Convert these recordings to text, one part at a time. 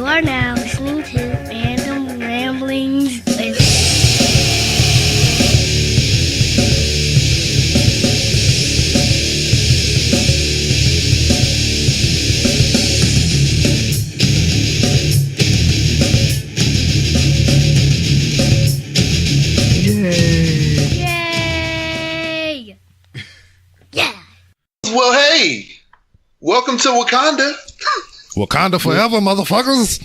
are now listening to Random Ramblings with Yay! Yeah! Well, hey! Welcome to Wakanda. Wakanda forever, motherfuckers.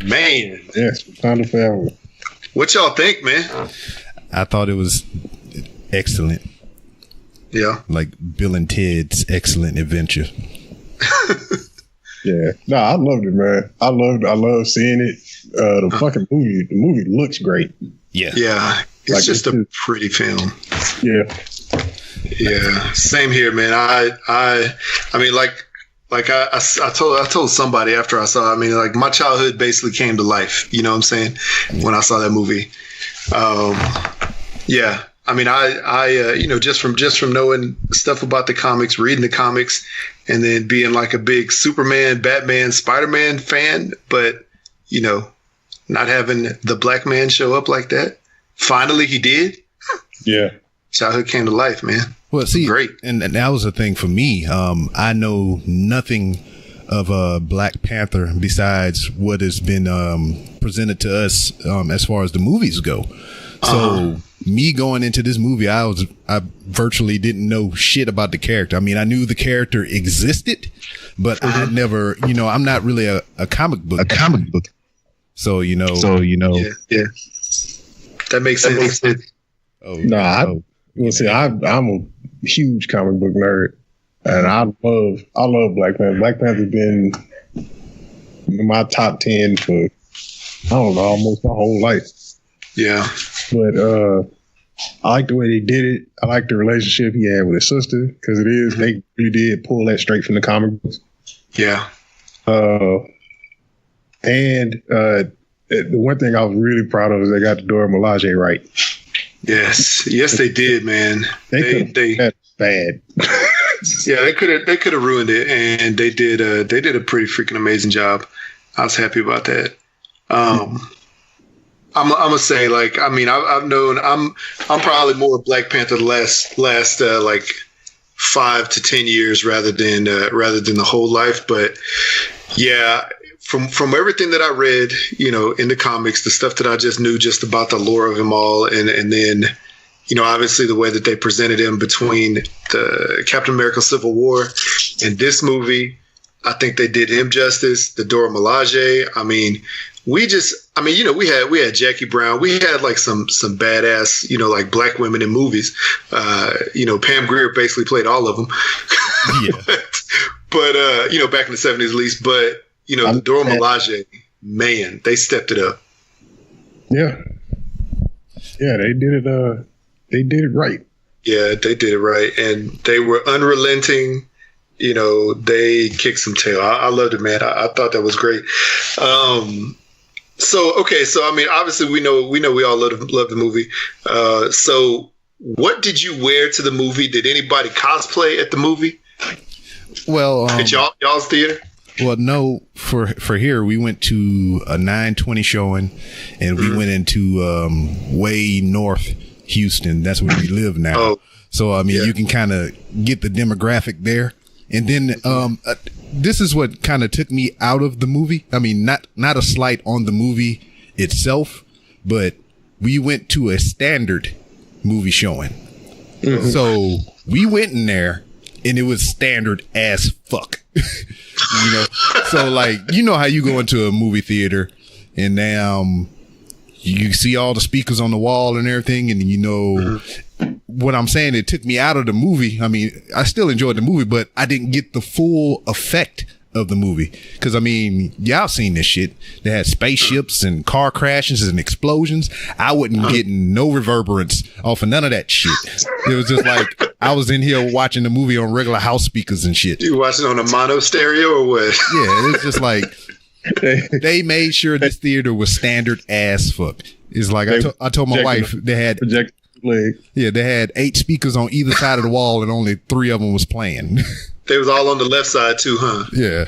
Man. Yes, Wakanda forever. What y'all think, man? I thought it was excellent. Yeah. Like Bill and Ted's Excellent Adventure. Yeah. No, I loved it, man. I love seeing it. The fucking movie, the movie looks great. Yeah. Yeah. It's Like, just a pretty film. Yeah. Yeah. Same here, man. I mean, I told somebody after I saw it, I mean, like my childhood basically came to life. You know what I'm saying? When I saw that movie. Yeah. I mean, I you know, just from knowing stuff about the comics, reading the comics, and then being like a big Superman, Batman, Spider-Man fan, but, you know, not having the black man show up like that. Finally, he did. Yeah. Childhood came to life, man. Well, see, Great. and that was the thing for me. I know nothing of Black Panther besides what has been presented to us as far as the movies go. So me going into this movie, I virtually didn't know shit about the character. I mean, I knew the character existed, but I never, you know, I'm not really a comic book. So, you know. Yeah. That makes sense. Oh, Well, see, I'm a huge comic book nerd, and I love Black Panther. Black Panther's been in my top 10 for, I don't know, almost my whole life. Yeah. But I like the way they did it. I like the relationship he had with his sister, because they really did pull that straight from the comic books. Yeah. And the one thing I was really proud of is they got the Dora Milaje right. Yes, they did, man. They that's bad. Yeah, they could have ruined it, and they did a pretty freaking amazing job. I was happy about that. I'm gonna say, like, I mean, I've known I'm probably more Black Panther the last like 5 to 10 years rather than the whole life, but yeah. From everything that I read, you know, in the comics, the stuff that I just knew just about the lore of him all, and then, you know, obviously the way that they presented him between the Captain America Civil War and this movie, I think they did him justice. The Dora Milaje, I mean, you know, we had Jackie Brown, we had like some badass, you know, like black women in movies. You know, Pam Grier basically played all of them. Yeah. but you know, back in the 70s at least, but. You know, the Dora Milaje, man, they stepped it up. Yeah. Yeah, they did it. They did it right. Yeah, they did it right. And they were unrelenting. You know, they kicked some tail. I loved it, man. I thought that was great. So I mean, obviously we know we all love the movie. So what did you wear to the movie? Did anybody cosplay at the movie? Well, at y'all's theater? Well, no, for here, we went to a 9:20 showing, and we went into way north Houston. That's where we live now. Oh, so, I mean, you can kind of get the demographic there. And then this is what kind of took me out of the movie. I mean, not a slight on the movie itself, but we went to a standard movie showing. Mm-hmm. So we went in there, and it was standard as fuck. You know, so like, you know how you go into a movie theater and you see all the speakers on the wall and everything, and you know what I'm saying. It took me out of the movie. I mean, I still enjoyed the movie, but I didn't get the full effect of the movie. Because I mean, y'all seen this shit. They had spaceships and car crashes and explosions. I wasn't getting no reverberance off of none of that shit. It was just like I was in here watching the movie on regular house speakers and shit. You watching on a mono stereo or what? Yeah, it was just like they made sure this theater was standard as fuck. It's like I told my wife they had they had 8 speakers on either side of the wall and only 3 of them was playing. They was all on the left side too, huh? Yeah.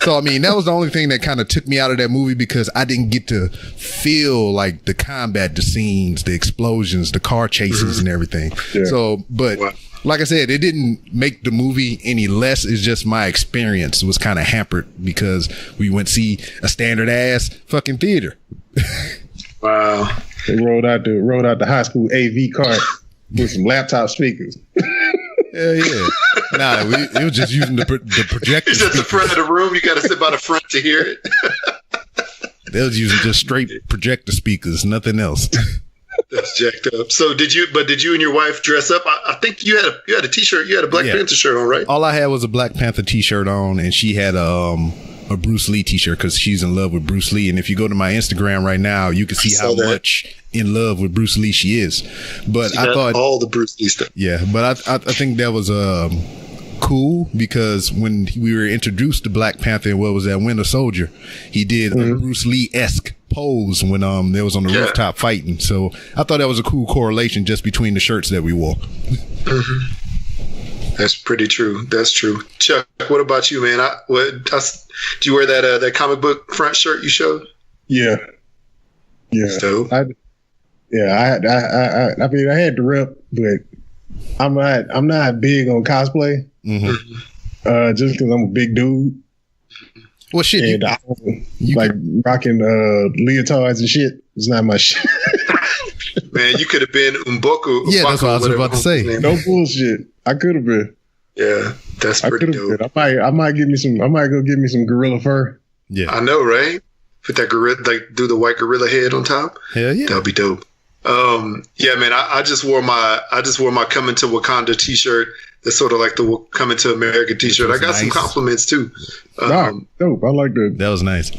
So, I mean, that was the only thing that kind of took me out of that movie because I didn't get to feel like the combat, the scenes, the explosions, the car chases and everything. Yeah. So, but like I said, it didn't make the movie any less. It's just my experience was kind of hampered because we went to see a standard ass fucking theater. Wow. They rolled out the high school AV cart with some laptop speakers. Hell yeah. Nah, it was just using the projector. It's just the front of the room. You got to sit by the front to hear it. They was using just straight projector speakers, nothing else. That's jacked up. So did you and your wife dress up? I think you had a t-shirt. You had a Black Panther shirt on, right? All I had was a Black Panther t-shirt on, and she had a Bruce Lee t-shirt because she's in love with Bruce Lee. And if you go to my Instagram right now, you can see how much in love with Bruce Lee she is. But I thought all the Bruce Lee stuff. Yeah, but I think that was cool because when we were introduced to Black Panther, what was that, Winter Soldier, he did a Bruce Lee-esque pose when they was on the rooftop fighting. So I thought that was a cool correlation just between the shirts that we wore. That's pretty true. That's true. Chuck, what about you, man? Do you wear that comic book front shirt you showed? Yeah. So I mean, I had to rep, but I'm not big on cosplay. Just because I'm a big dude. Well, shit, and you like rocking leotards and shit. It's not my shit. Man, you could have been Umboku. Yeah, that's what I was about to say. No bullshit. I could have been. Yeah, that's pretty dope. I might go get me some gorilla fur. Yeah, I know, right? Put that gorilla, like do the white gorilla head on top. Hell yeah, that'd be dope. Yeah, man. I just wore my Coming to Wakanda t-shirt. That's sort of like the Coming to America t-shirt. I got some compliments too. Dope. I like that. That was nice.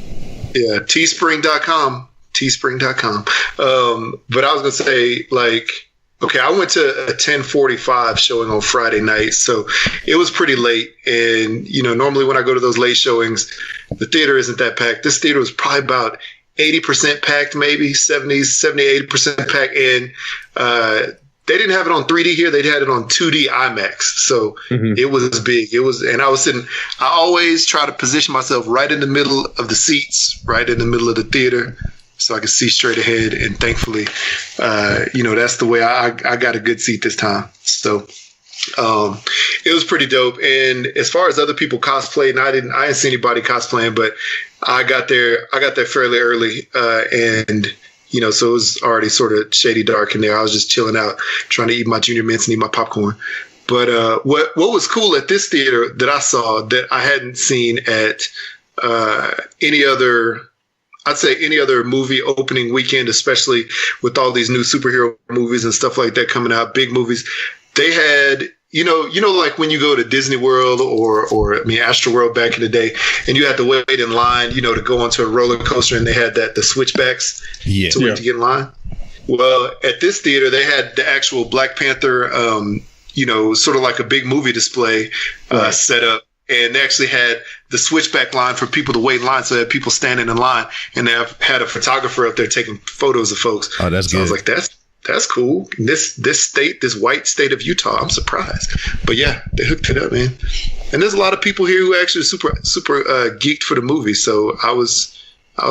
Yeah, teespring.com. But I was gonna say, like, okay, I went to a 10:45 showing on Friday night, so it was pretty late. And normally when I go to those late showings, the theater isn't that packed. This theater was probably about 80% packed, maybe 80% packed. And they didn't have it on 3D here. They had it on 2D IMAX. So it was big. And I was sitting, I always try to position myself right in the middle of the seats, right in the middle of the theater, so I could see straight ahead. And thankfully, that's the way I got a good seat this time. So it was pretty dope. And as far as other people cosplaying, I didn't see anybody cosplaying, but I got there fairly early. And so it was already sort of shady dark in there. I was just chilling out, trying to eat my Junior Mints and eat my popcorn. But what was cool at this theater that I saw that I hadn't seen at any other movie opening weekend, especially with all these new superhero movies and stuff like that coming out, big movies, they had, like when you go to Disney World or Astroworld back in the day, and you had to wait in line, to go onto a roller coaster, and they had the switchbacks to wait to get in line. Well, at this theater, they had the actual Black Panther, sort of like a big movie display set up. And they actually had the switchback line for people to wait in line. So they had people standing in line, and they had a photographer up there taking photos of folks. Oh, that's good. I was like, that's cool. This white state of Utah, I'm surprised. But yeah, they hooked it up, man. And there's a lot of people here who actually super geeked for the movie. So I was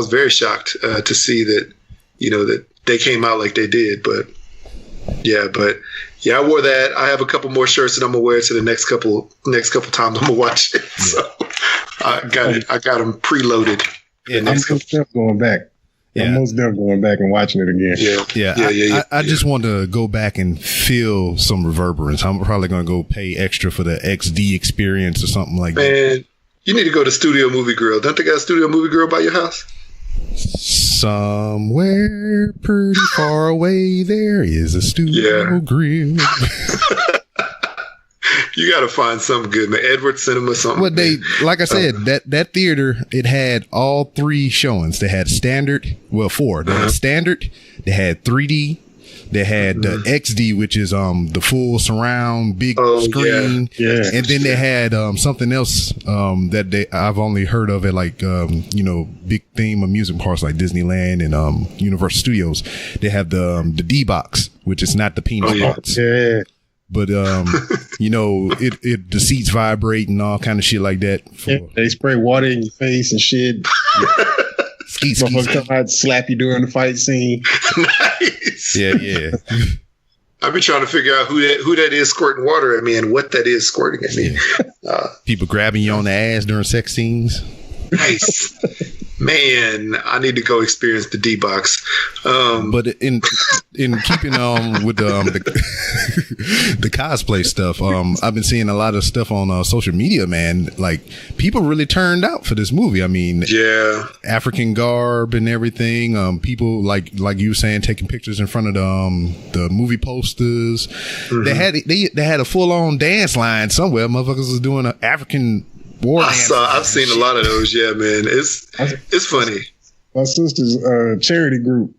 very shocked to see that, that they came out like they did. But yeah, I wore that. I have a couple more shirts that I'm gonna wear to the next couple times I'm gonna watch it. So I got them preloaded. Yeah, I'm most definitely going back. Yeah. I'm most definitely going back and watching it again. Yeah. I just want to go back and feel some reverberance. I'm probably going to go pay extra for the XD experience or something like that. Man, you need to go to Studio Movie Grill. Don't they got a Studio Movie Grill by your house? Somewhere pretty far away, there is a Studio Grill. You got to find something good, man. Edward Cinema, something. Well, like I said, that theater, it had all 3 showings. They had standard, 4. They had standard, they had 3D, they had the XD, which is the full surround big screen, and then they had something else that I've only heard of at big theme amusement parks like Disneyland and Universal Studios. They have the D box, which is not the peanut box. Yeah. But the seats vibrate and all kind of shit like that. They spray water in your face and shit. Motherfuckers come out and slap you during the fight scene. Nice. Yeah. I've been trying to figure out who that is squirting water at me and what that is squirting at me. Yeah. People grabbing you on the ass during sex scenes. Nice. Man, I need to go experience the D-Box. But in keeping with the cosplay stuff, I've been seeing a lot of stuff on social media, man. Like, people really turned out for this movie. I mean, yeah, African garb and everything. People like you were saying, taking pictures in front of the movie posters. Mm-hmm. They had a full on dance line somewhere. Motherfuckers was doing an African war dance. I've seen a lot of those. Yeah, man, it's funny. My sister's charity group.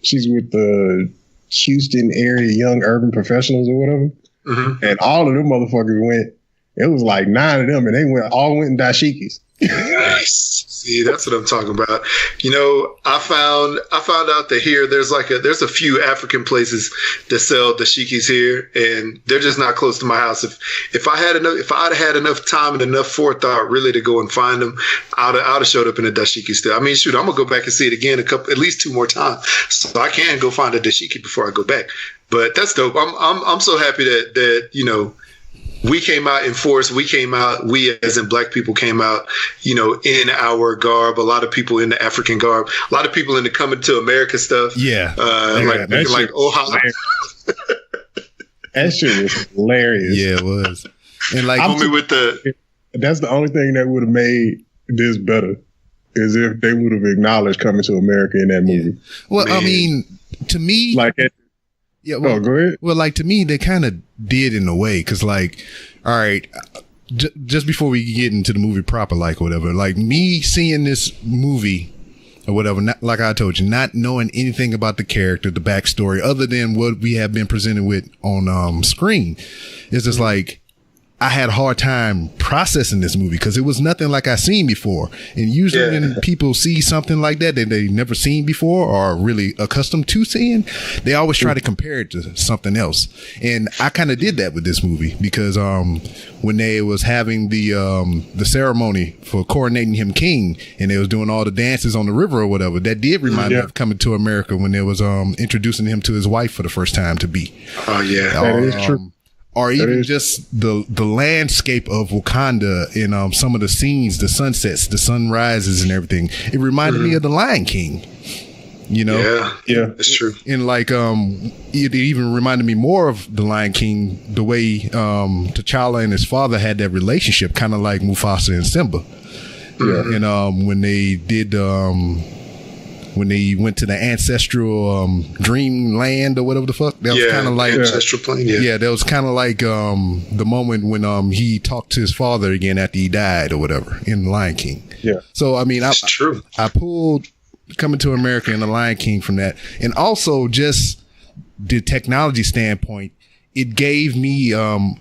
She's with the Houston area young urban professionals or whatever. Mm-hmm. And all of them motherfuckers went. It was like 9 of them, and they all went in dashikis. Nice. See, that's what I'm talking about. You know, I found out that here there's a few African places that sell dashikis here, and they're just not close to my house. If I'd had enough time and enough forethought really to go and find them, I'd have showed up in a dashiki still. I mean, shoot, I'm gonna go back and see it again at least 2 more times, so I can go find a dashiki before I go back. But that's dope. I'm so happy that you know, we came out in force. We as in Black people came out, you know, in our garb. A lot of people in the African garb. A lot of people in the Coming to America stuff. Yeah. Like Ohio. That shit was hilarious. Yeah, it was. And like, that's the only thing that would have made this better, is if they would have acknowledged Coming to America in that movie. Yeah. Well, man. I mean, to me, like it. Yeah, well, go ahead. Well, like, to me, they kind of did in a way, because, like, all right, just before we get into the movie proper, like, whatever, like, me seeing this movie or whatever, not, like I told you, not knowing anything about the character, the backstory, other than what we have been presented with on screen, is just like, I had a hard time processing this movie because it was nothing like I seen before. And usually when people see something like that they never seen before or are really accustomed to seeing, they always try to compare it to something else. And I kind of did that with this movie because when they was having the ceremony for coronating him king and they was doing all the dances on the river or whatever, that did remind me of Coming to America when they was introducing him to his wife for the first time to be. Oh, yeah. That is true. Or even just the landscape of Wakanda in some of the scenes, the sunsets, the sunrises and everything. It reminded me of The Lion King, you know? Yeah, that's true. And like, it even reminded me more of The Lion King, the way T'Challa and his father had that relationship, kind of like Mufasa and Simba. Yeah. And when they did... when they went to the ancestral dreamland or whatever the fuck, that was kind of like ancestral plane. Yeah, that was kind of like the moment when he talked to his father again after he died or whatever in The Lion King. Yeah. So I mean, that's true. I pulled Coming to America and The Lion King from that, and also just the technology standpoint, it gave me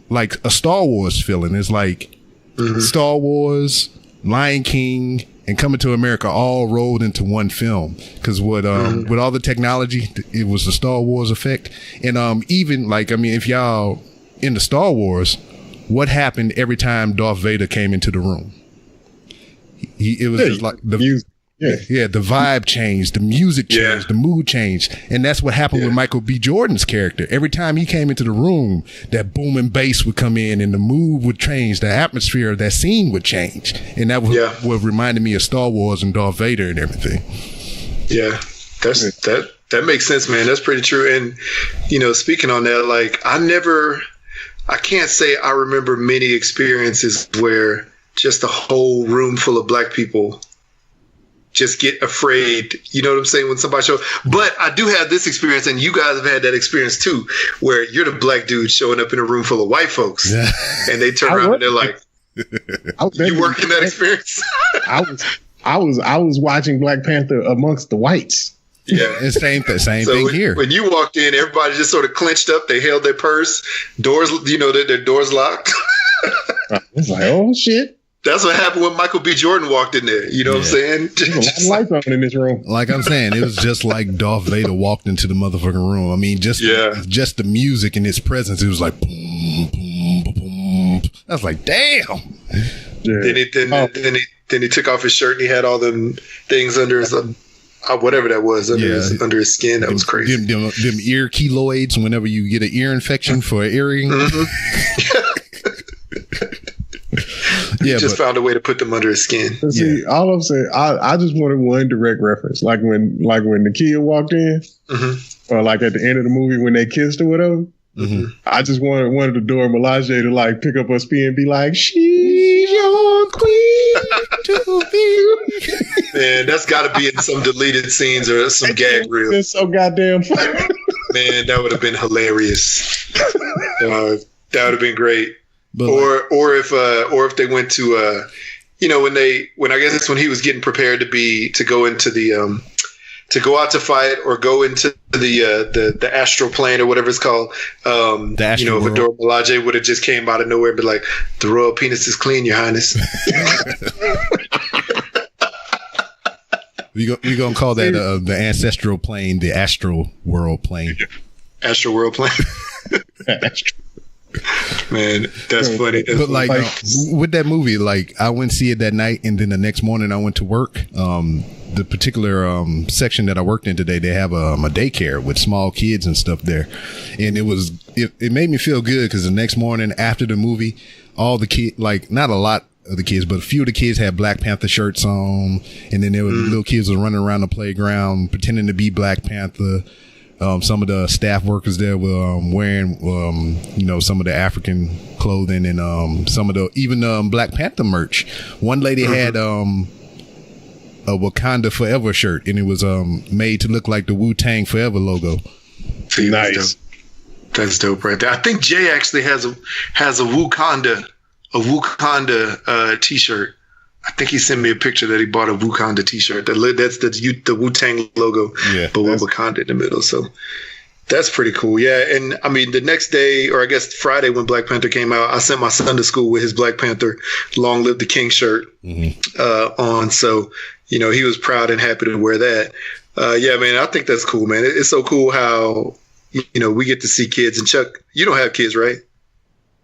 like a Star Wars feeling. It's like Star Wars, Lion King, and Coming to America all rolled into one film, because with all the technology, it was the Star Wars effect. And even like, I mean, if y'all into Star Wars, what happened every time Darth Vader came into the room? It was just like the music. The vibe changed, the music changed, the mood changed. And that's what happened with Michael B. Jordan's character. Every time he came into the room, that booming bass would come in and the mood would change, the atmosphere of that scene would change. And that was what reminded me of Star Wars and Darth Vader and everything. Yeah, that makes sense, man. That's pretty true. And, you know, speaking on that, like, I can't say I remember many experiences where just a whole room full of Black people just get afraid, you know what I'm saying, when somebody shows. But I do have this experience, and you guys have had that experience too, where you're the Black dude showing up in a room full of white folks, and they turn around and they're like, "You work in that experience?" I was watching Black Panther amongst the whites. Yeah, it's same thing here. When you walked in, everybody just sort of clenched up. They held their purse, doors, you know, their doors locked. It's like, oh shit. That's what happened when Michael B. Jordan walked in there. You know what I'm saying? There's a lot of lights on in this room. Like I'm saying, it was just like Darth Vader walked into the motherfucking room. I mean, just the music and his presence, it was like boom, boom, boom. I was like, damn. Yeah. Then he took off his shirt and he had all them things under his whatever that was under his skin. That was crazy. Them ear keloids. Whenever you get an ear infection for an earring. He just found a way to put them under his skin. See, all I'm saying, I just wanted one direct reference, like when the kid walked in, or like at the end of the movie when they kissed or whatever. I just wanted the Dora Milaje to like pick up her spear and be like, "She's your queen to be." Man, that's got to be in some deleted scenes or some gag reels. It's so goddamn funny. Man, that would have been hilarious. That would have been great. But or if they went to when I guess it's when he was getting prepared to go into the to go out to fight or go into the astral plane or whatever it's called. If Adora Milaje would have just came out of nowhere and be like, "The royal penis is clean, Your Highness." we gonna call that the ancestral plane, the astral world plane. Astral world plane. Man, that's funny. But like with that movie, like I went to see it that night, and then the next morning I went to work. The particular section that I worked in today, they have a daycare with small kids and stuff there, and it made me feel good because the next morning after the movie, all the kids, like not a lot of the kids, but a few of the kids had Black Panther shirts on, and then there were little kids were running around the playground pretending to be Black Panther. Some of the staff workers there were wearing, some of the African clothing and some of the even Black Panther merch. One lady had a Wakanda Forever shirt, and it was made to look like the Wu-Tang Forever logo. Nice. That's dope right there. I think Jay actually has a Wakanda t-shirt. I think he sent me a picture that he bought a Wakanda t-shirt. That's the Wu-Tang logo, but with Wakanda in the middle. So that's pretty cool. Yeah. And I mean, the next day, or I guess Friday when Black Panther came out, I sent my son to school with his Black Panther Long Live the King shirt on. So, he was proud and happy to wear that. Yeah, man, I think that's cool, man. It's so cool how, we get to see kids. And Chuck, you don't have kids, right?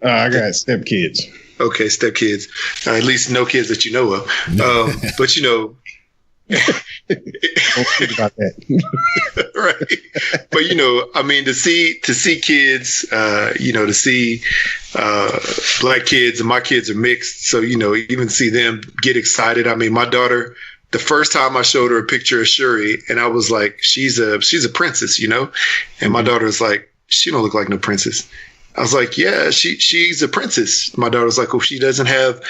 I got step kids. Okay, step kids. At least no kids that you know of. But don't think about that. Right. But I mean, to see kids, to see black kids, and my kids are mixed, so even see them get excited. I mean, my daughter, the first time I showed her a picture of Shuri, and I was like, she's a princess, and my daughter was like, she don't look like no princess. I was like, yeah, she's a princess. My daughter was like, oh, she doesn't have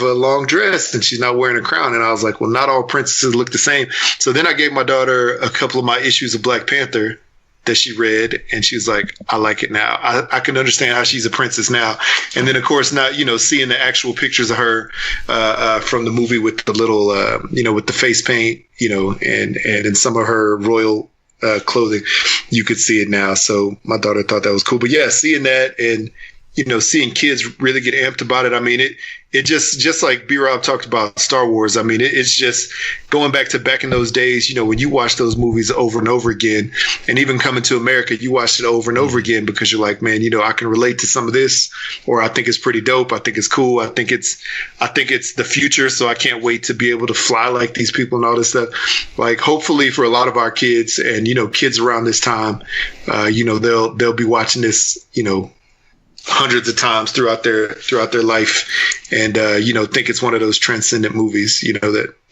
a long dress and she's not wearing a crown. And I was like, well, not all princesses look the same. So then I gave my daughter a couple of my issues of Black Panther that she read, and she was like, I like it now. I can understand how she's a princess now. And then of course now, seeing the actual pictures of her from the movie with the little, with the face paint, and in some of her royal clothing, you could see it now. So my daughter thought that was cool. But yeah, seeing that and seeing kids really get amped about it. I mean, it just like B-Rob talked about Star Wars. I mean, it's just going back in those days, when you watch those movies over and over again, and even coming to America, you watch it over and over again because you're like, man, I can relate to some of this, or I think it's pretty dope. I think it's cool. I think it's the future. So I can't wait to be able to fly like these people and all this stuff. Like, hopefully for a lot of our kids and, kids around this time, they'll be watching this, hundreds of times throughout their life, and think it's one of those transcendent movies,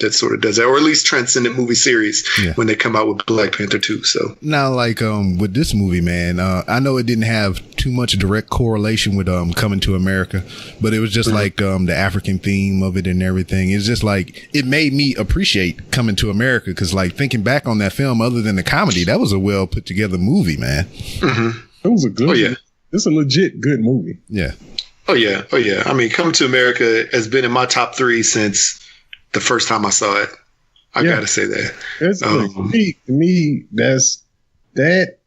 that sort of does that, or at least transcendent movie series when they come out with Black Panther 2. So now, like with this movie, man, I know it didn't have too much direct correlation with Coming to America, but it was just like the African theme of it and everything. It's just like it made me appreciate Coming to America, because like thinking back on that film, other than the comedy, that was a well put together movie, man. It was a good. Oh yeah. It's a legit good movie. Yeah. Oh yeah. I mean, Coming to America has been in my top 3 since the first time I saw it. I gotta say that. It's to me, that's that,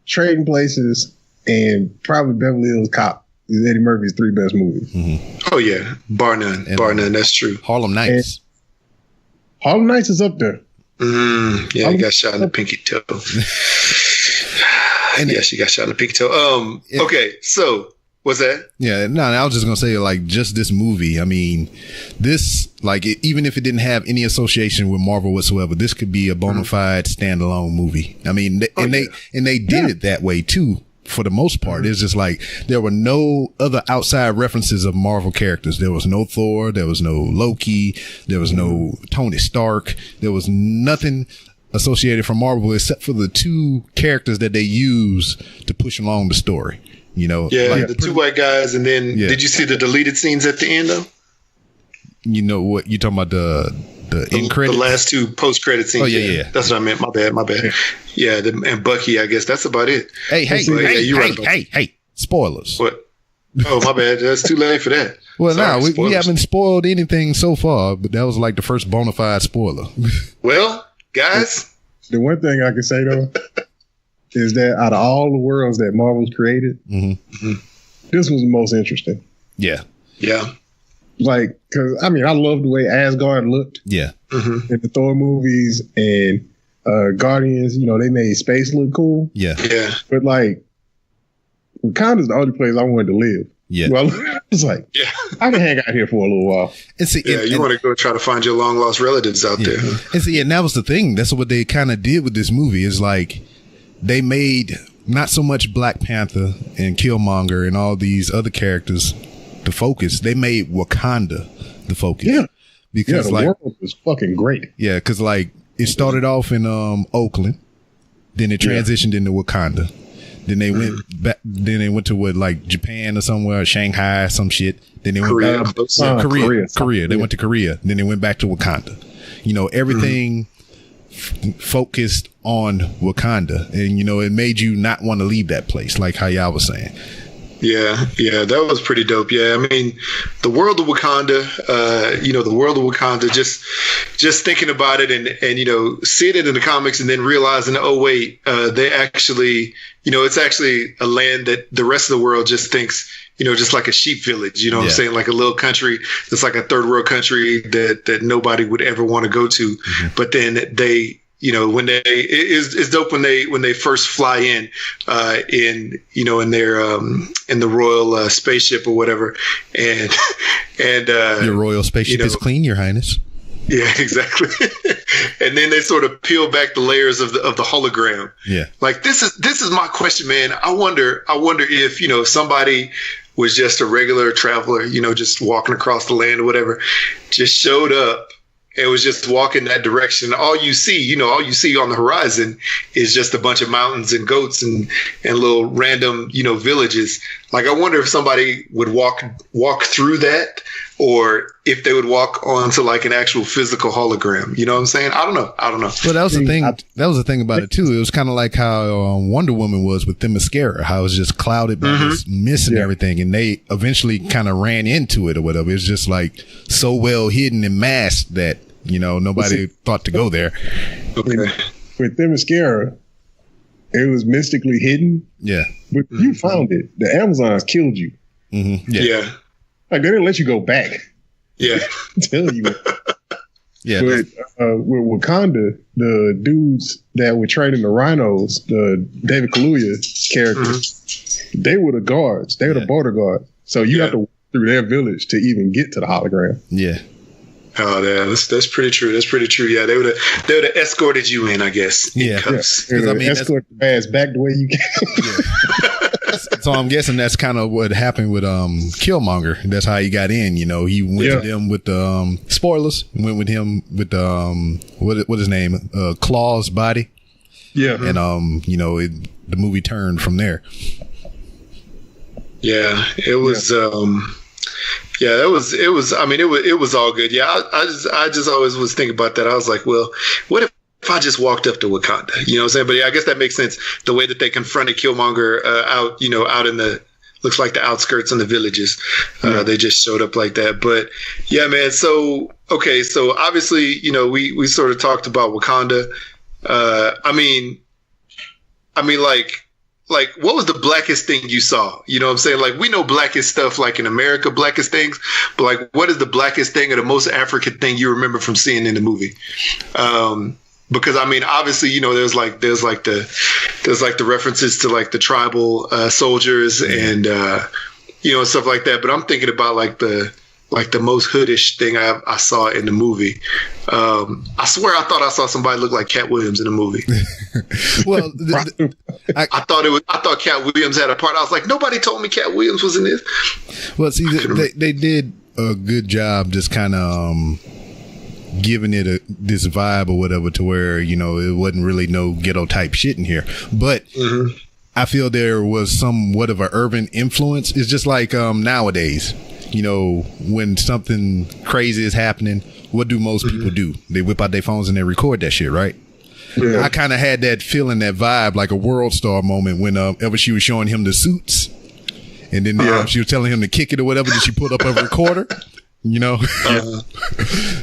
Trading Places, and probably Beverly Hills Cop is Eddie Murphy's 3 best movies. Oh yeah, bar none, That's true. Harlem Nights. Harlem Nights is up there. Yeah, he got shot in the pinky toe. Yeah, she got shot in the pinky toe. Okay, so what's that? Yeah, no, I was just gonna say, like, just this movie. I mean, this, like, even if it didn't have any association with Marvel whatsoever, this could be a bona fide standalone movie. I mean, they did it that way too. For the most part, it's just like there were no other outside references of Marvel characters. There was no Thor, there was no Loki, there was no Tony Stark, there was nothing associated from Marvel except for the 2 characters that they use to push along the story. You know, like the 2 white guys, and then did you see the deleted scenes at the end though? You know what you talking about, the end credits? The last 2 post-credit scenes. Oh yeah. That's what I meant. My bad. Yeah, and Bucky, I guess that's about it. Hey, spoilers. What? Oh, my bad. That's too late for that. Well, we haven't spoiled anything so far, but that was like the first bona fide spoiler. Well, guys. The one thing I can say, though, is that out of all the worlds that Marvel's created, this was the most interesting. Yeah. Like, because, I mean, I love the way Asgard looked. Yeah. In the Thor movies and Guardians, you know, they made space look cool. Yeah. But, like, Wakanda's the only place I wanted to live. Yeah. Well, it's like, I can hang out here for a little while. You want to go try to find your long lost relatives out there. And that was the thing. That's what they kind of did with this movie, is like they made not so much Black Panther and Killmonger and all these other characters the focus. They made Wakanda the focus. Yeah. Because the world was fucking great. Yeah, because like it started off in Oakland, then it transitioned into Wakanda. Then they went back. Then they went to like Japan or somewhere, or Shanghai, some shit. Then they went back to Korea. They went to Korea. Then they went back to Wakanda. You know, everything focused on Wakanda, and you know, it made you not want to leave that place, like how y'all was saying. Yeah, that was pretty dope. Yeah, I mean, the world of Wakanda, just thinking about it and you know, seeing it in the comics and then realizing, oh wait, they actually, you know, it's actually a land that the rest of the world just thinks, you know, just like a sheep village, you know what I'm saying? Like a little country that's like a third world country that nobody would ever want to go to. But then they, you know, when it's dope when they first fly in their in the royal spaceship or whatever, and your royal spaceship is clean, Your Highness. Yeah, exactly. And then they sort of peel back the layers of the hologram. Yeah, like this is my question, man. I wonder if, you know, somebody was just a regular traveler, you know, just walking across the land or whatever, just showed up. It was just walking that direction. All you see on the horizon is just a bunch of mountains and goats and little random, you know, villages. Like, I wonder if somebody would walk through that, or if they would walk onto like an actual physical hologram. You know what I'm saying? I don't know. Well, that was the thing. That was the thing about it too. It was kind of like how Wonder Woman was with Themyscira, how it was just clouded by this mist and everything, and they eventually kind of ran into it or whatever. It's just like so well hidden and masked that, you know, nobody thought to go there. Okay. With Themyscira, it was mystically hidden. Yeah. But you found it. The Amazons killed you. Yeah. Like, they didn't let you go back. Yeah. Tell you. Yeah. But with Wakanda, the dudes that were training the rhinos, the David Kaluuya characters, they were the guards. They were the border guards. So you have to walk through their village to even get to the hologram. Yeah. Oh, yeah, that's pretty true. That's pretty true. Yeah, they would have escorted you in, I guess. Yeah. I mean, escort the ass back the way you can. So I'm guessing that's kind of what happened with Killmonger. That's how he got in. You know, he went to them with the spoilers. Went with him with what his name? Claw's body. Yeah, and you know, the movie turned from there. Yeah, it was. Yeah, it was. I mean, it was all good. Yeah, I just always was thinking about that. I was like, well, what if I just walked up to Wakanda? You know what I'm saying? But yeah, I guess that makes sense. The way that they confronted Killmonger out in the, looks like the outskirts and the villages. They just showed up like that. But yeah, man. So, okay. So obviously, you know, we sort of talked about Wakanda. I mean, like, like, what was the blackest thing you saw? You know what I'm saying? Like, we know blackest stuff, like in America, blackest things, but like, what is the blackest thing or the most African thing you remember from seeing in the movie? Because I mean, obviously, you know, there's like the references to like the tribal soldiers and you know, stuff like that. But I'm thinking about like the most hoodish thing I saw in the movie. I swear I thought I saw somebody look like Cat Williams in the movie. Well, I thought Cat Williams had a part. I was like, nobody told me Cat Williams was in this. Well, see, they did a good job just kind of giving it this vibe or whatever, to where, you know, it wasn't really no ghetto type shit in here. But I feel there was somewhat of an urban influence. It's just like nowadays, you know, when something crazy is happening, what do most people do? They whip out their phones and they record that shit, right? Yeah. I kind of had that feeling, that vibe, like a World Star moment when ever she was showing him the suits, and then she was telling him to kick it or whatever, then she pulled up a recorder, you know?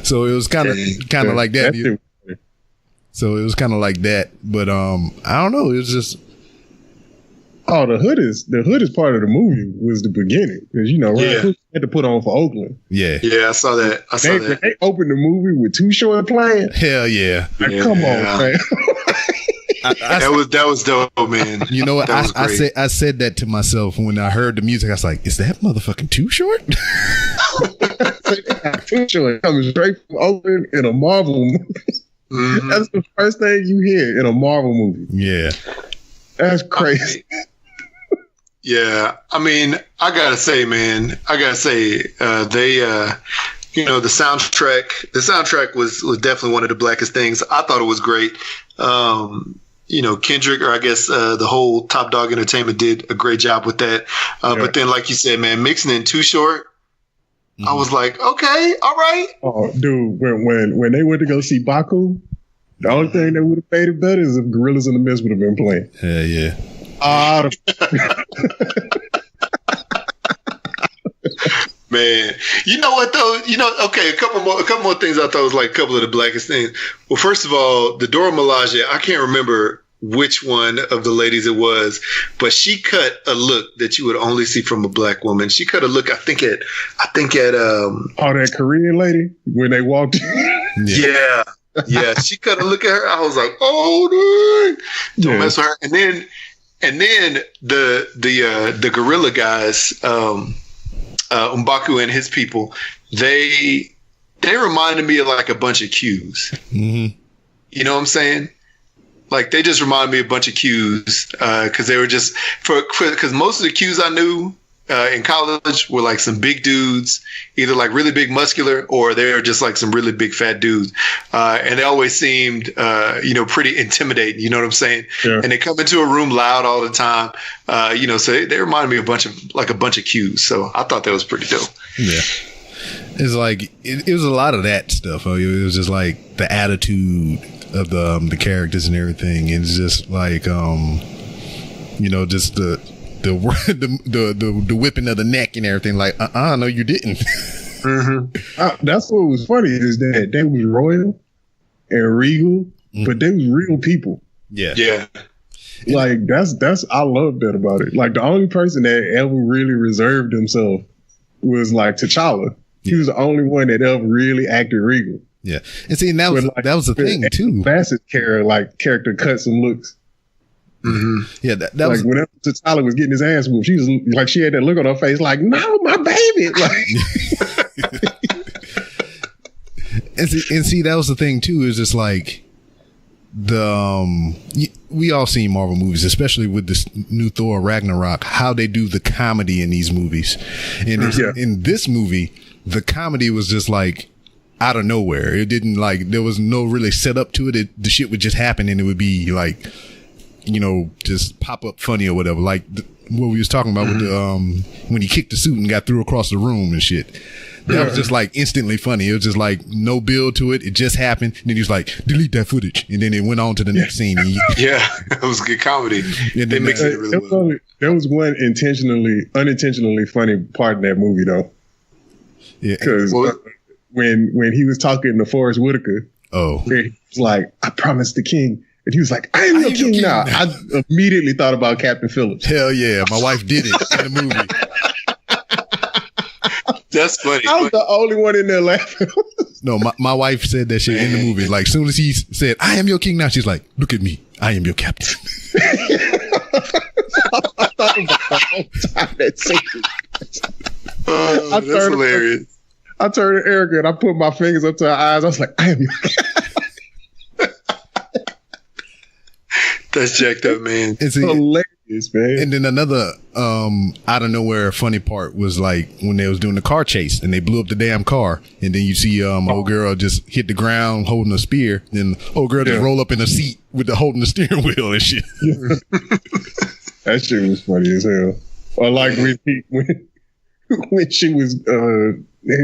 So it was kind of like that. So it was kind of like that. But I don't know. It was just... Oh, the hood is part of the movie was the beginning, because you know Ryan had to put on for Oakland. Yeah, I saw that. They opened the movie with Too Short playing. Hell yeah! Like, come on, man. that was dope, man. You know what? I said that to myself when I heard the music. I was like, "Is that motherfucking Too Short?" Too Short coming straight from Oakland in a Marvel movie. Mm-hmm. That's the first thing you hear in a Marvel movie. Yeah, that's crazy. Yeah, I mean, I gotta say, they, you know, the soundtrack was definitely one of the blackest things. I thought it was great. You know, Kendrick, or I guess the whole Top Dog Entertainment did a great job with that. But then, like you said, man, mixing in Too Short, I was like, okay, all right. Oh, dude, when they went to go see Baku, the only thing that would have made it better is if Gorillas in the Mist would have been playing. Yeah, yeah. Man, you know what though? You know, okay, a couple more things I thought was like a couple of the blackest things. Well, first of all, the Dora Milaje, I can't remember which one of the ladies it was, but she cut a look that you would only see from a black woman. She cut a look, I think at that Korean lady when they walked in. Yeah, she cut a look at her. I was like, oh, dude, don't mess with her. And then the gorilla guys, M'Baku and his people, they reminded me of like a bunch of Qs. Mm-hmm. You know what I'm saying? Like, they just reminded me of a bunch of Qs, because they were just because most of the Qs I knew in college were like some big dudes, either like really big muscular, or they're just like some really big fat dudes. And they always seemed, you know, pretty intimidating. You know what I'm saying? Yeah. And they come into a room loud all the time. You know, so they reminded me of a bunch of Qs. So I thought that was pretty dope. Yeah. It's like, it was a lot of that stuff. It was just like the attitude of the characters and everything. It's just like, you know, just the whipping of the neck and everything. Like, no, you didn't. Mm-hmm. That's what was funny, is that they was royal and regal, but they was real people. Yeah. Like, that's I love that about it. Like, the only person that ever really reserved himself was like T'Challa. He was the only one that ever really acted regal. Yeah, and see, that was the thing too. Bassett's character cuts and looks. Mm-hmm. Yeah, that like was whenever T'Challa was getting his ass whooped, she was like, she had that look on her face, like, no, my baby. Like, and see, that was the thing too. Is just like we all seen Marvel movies, especially with this new Thor Ragnarok, how they do the comedy in these movies, and in this movie, the comedy was just like out of nowhere. It didn't, like, there was no really setup to it. The shit would just happen, and it would be like, you know, just pop up funny or whatever. Like what we was talking about with the when he kicked the suit and got through across the room and shit. That was just like instantly funny. It was just like no build to it. It just happened. And then he was like, delete that footage. And then it went on to the next scene. Yeah, it was good comedy. They mixed it really well. There was one unintentionally funny part in that movie though. Yeah, because when he was talking to Forrest Whitaker, he was like, I promised the king And he was like, I am your king now. I immediately thought about Captain Phillips. Hell yeah. My wife did it in the movie. That's funny. I was the only one in there laughing. No, my wife said that shit in the movie. Like, soon as he said, I am your king now, she's like, look at me. I am your captain. I thought about the whole time that scene. That's hilarious. I turned to Erica and I put my fingers up to her eyes. I was like, I am your captain. That's jacked up, man. It's hilarious, man. And then another out of nowhere funny part was like when they was doing the car chase and they blew up the damn car, and then you see old girl just hit the ground holding a spear, and old girl just roll up in a seat with holding the steering wheel and shit. That shit was funny as hell. Or like when she was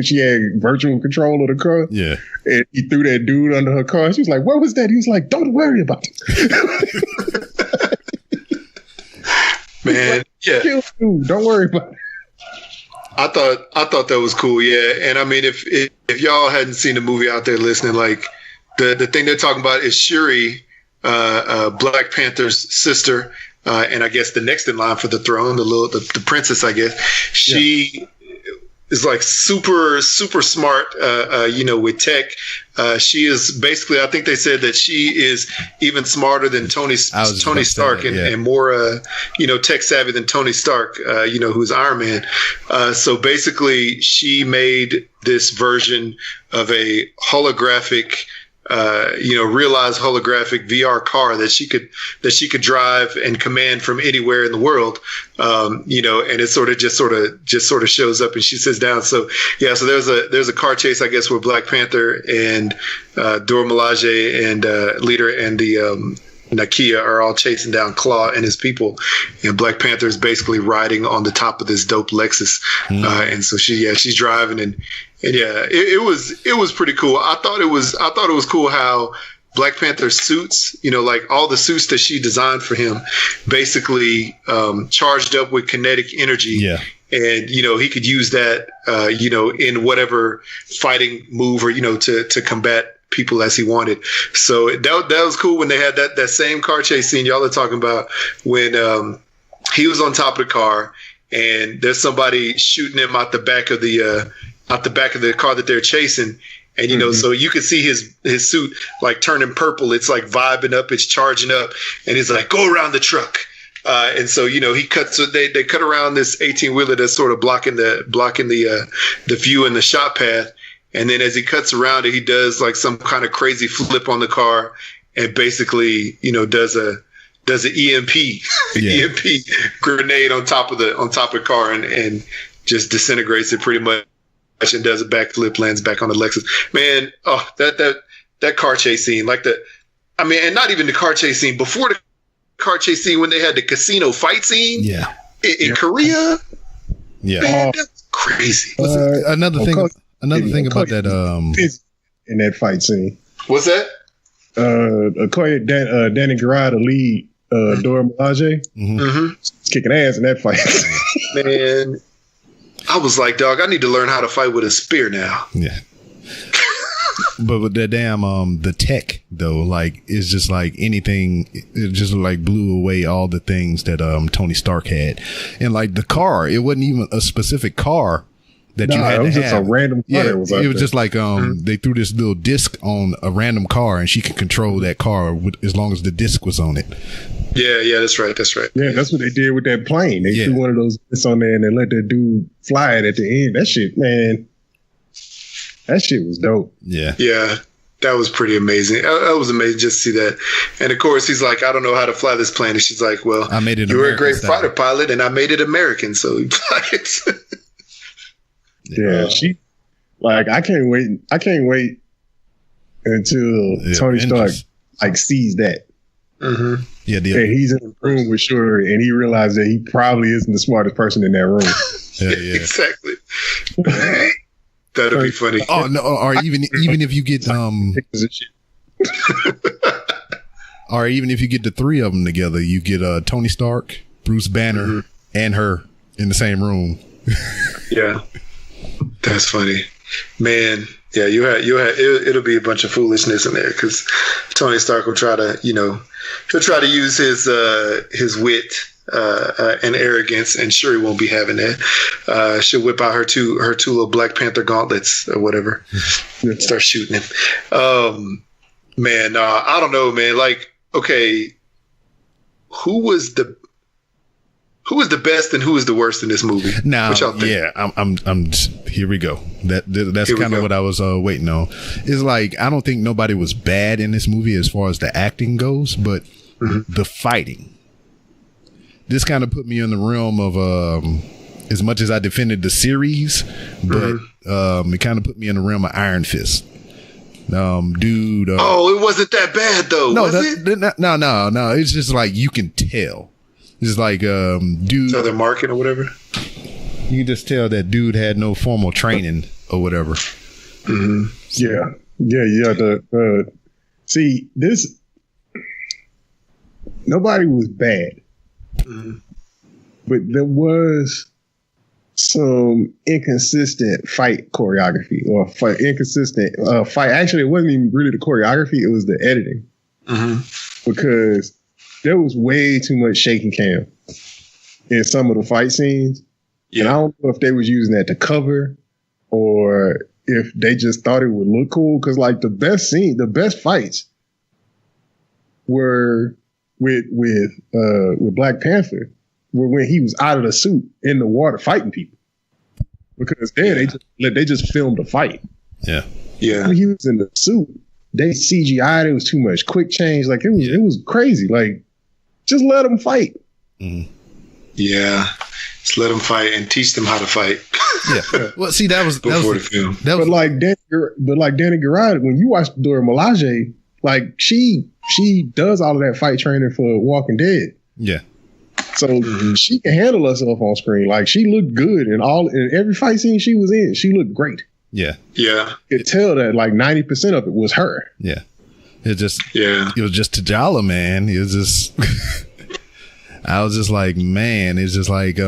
she had virtual control of the car. Yeah. And he threw that dude under her car. She was like, what was that? He was like, don't worry about it. Man, yeah. Kill dude, don't worry about it. I thought that was cool, yeah. And I mean, if y'all hadn't seen the movie out there listening, like the thing they're talking about is Shuri, Black Panther's sister, and I guess the next in line for the throne, the princess, I guess. She is like super smart, with tech. She is basically, I think they said that she is even smarter than Tony Stark and more, tech savvy than Tony Stark, who's Iron Man. So basically she made this version of a holographic, realized holographic VR car that she could drive and command from anywhere in the world. And it sort of shows up and she sits down. So yeah, so there's a car chase, I guess, where Black Panther and Dora Milaje and Leader and the Nakia are all chasing down Claw and his people, and Black Panther is basically riding on the top of this dope Lexus. And so she's driving and yeah, it was pretty cool. I thought it was cool how Black Panther suits, like all the suits that she designed for him, basically charged up with kinetic energy. Yeah. And, he could use that, in whatever fighting move or, to combat people as he wanted. So that was cool when they had that same car chase scene y'all are talking about, when he was on top of the car and there's somebody shooting him out the back of the car that they're chasing. And, so you could see his suit like turning purple. It's like vibing up, it's charging up, and he's like, go around the truck. And so, he cuts, so they cut around this 18-wheeler that's sort of blocking the view and the shot path. And then as he cuts around it, he does like some kind of crazy flip on the car and basically, does an EMP, EMP grenade on top of the car and just disintegrates it pretty much and does a backflip, lands back on the Lexus. Man, that car chase scene, and not even the car chase scene, before the car chase scene when they had the casino fight scene in Korea. Yeah. Man, that's crazy. Another thing about that in that fight scene. What's that? Danny Garrard, the lead, Dora Milaje, kicking ass in that fight. Man, I was like, dog, I need to learn how to fight with a spear now. Yeah. But with that damn the tech though, like it's just like anything, it just like blew away all the things that Tony Stark had. And like the car, it wasn't even a specific car that you had to have. It was just a random car. Yeah, it was just like they threw this little disc on a random car and she could control that car as long as the disc was on it. Yeah, that's right. Yeah, that's what they did with that plane. They threw one of those discs on there and they let that dude fly it at the end. That shit, man. That shit was dope. Yeah, that was pretty amazing. That was amazing just to see that. And of course, he's like, I don't know how to fly this plane. And she's like, well, I made it. You were a great fighter pilot, and I made it American, so he fly it. Yeah, she I can't wait until Tony Stark sees that. Mm-hmm. Yeah, and he's in the room with Shuri, and he realized that he probably isn't the smartest person in that room. Yeah. Exactly. That'd be funny. Oh no! Or even if you get or even if you get the three of them together, you get Tony Stark, Bruce Banner, and her in the same room. Yeah, that's funny, man. Yeah, it'll be a bunch of foolishness in there because Tony Stark will try to, he'll try to use his wit and arrogance, and Shuri won't be having that. She'll whip out her two little Black Panther gauntlets or whatever, and start shooting him. Man, I don't know, man. Like, okay, who was the best and who was the worst in this movie? Now, yeah, I'm here we go. That's kind of what I was waiting on. It's like, I don't think nobody was bad in this movie as far as the acting goes, but the fighting. This kind of put me in the realm of, as much as I defended the series, but it kind of put me in the realm of Iron Fist. Dude. It wasn't that bad though. No, was it? No. It's just like, you can tell. It's like, dude. Southern market or whatever. You can just tell that dude had no formal training or whatever. Yeah. See, this, nobody was bad, but there was some inconsistent fight choreography or inconsistent fight. Actually, it wasn't even really the choreography. It was the editing because there was way too much shaky cam in some of the fight scenes. Yeah. And I don't know if they was using that to cover or if they just thought it would look cool. Cause like the best fights were with Black Panther were when he was out of the suit in the water fighting people. Because there they just filmed a fight. Yeah. Yeah. When he was in the suit, they CGI'd, it was too much quick change. Like it was crazy. Like, just let them fight. Yeah, just let them fight and teach them how to fight. Yeah. Well, see, that was before the film. But like Danny Garrett, when you watch Dora Milaje, like she does all of that fight training for Walking Dead. Yeah. So she can handle herself on screen. Like she looked good in every fight scene she was in. She looked great. Yeah. Yeah. You could tell that like 90% of it was her. Yeah. It was just T'Challa, man. It was just, I was just like, man, it's just like,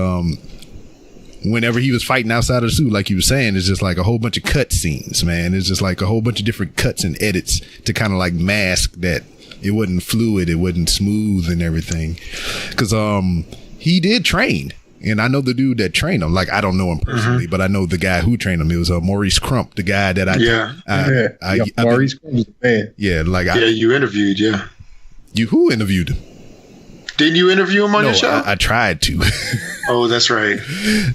whenever he was fighting outside of the suit, like you were saying, it's just like a whole bunch of cut scenes, man. It's just like a whole bunch of different cuts and edits to kind of like mask that it wasn't fluid, it wasn't smooth and everything. Cause, he did train. And I know the dude that trained him. Like, I don't know him personally, but I know the guy who trained him. It was Maurice Crump, the guy that Maurice Crump was the man. Yeah, like you interviewed, yeah. Who interviewed him? Didn't you interview him on your show? I tried to. Oh, that's right.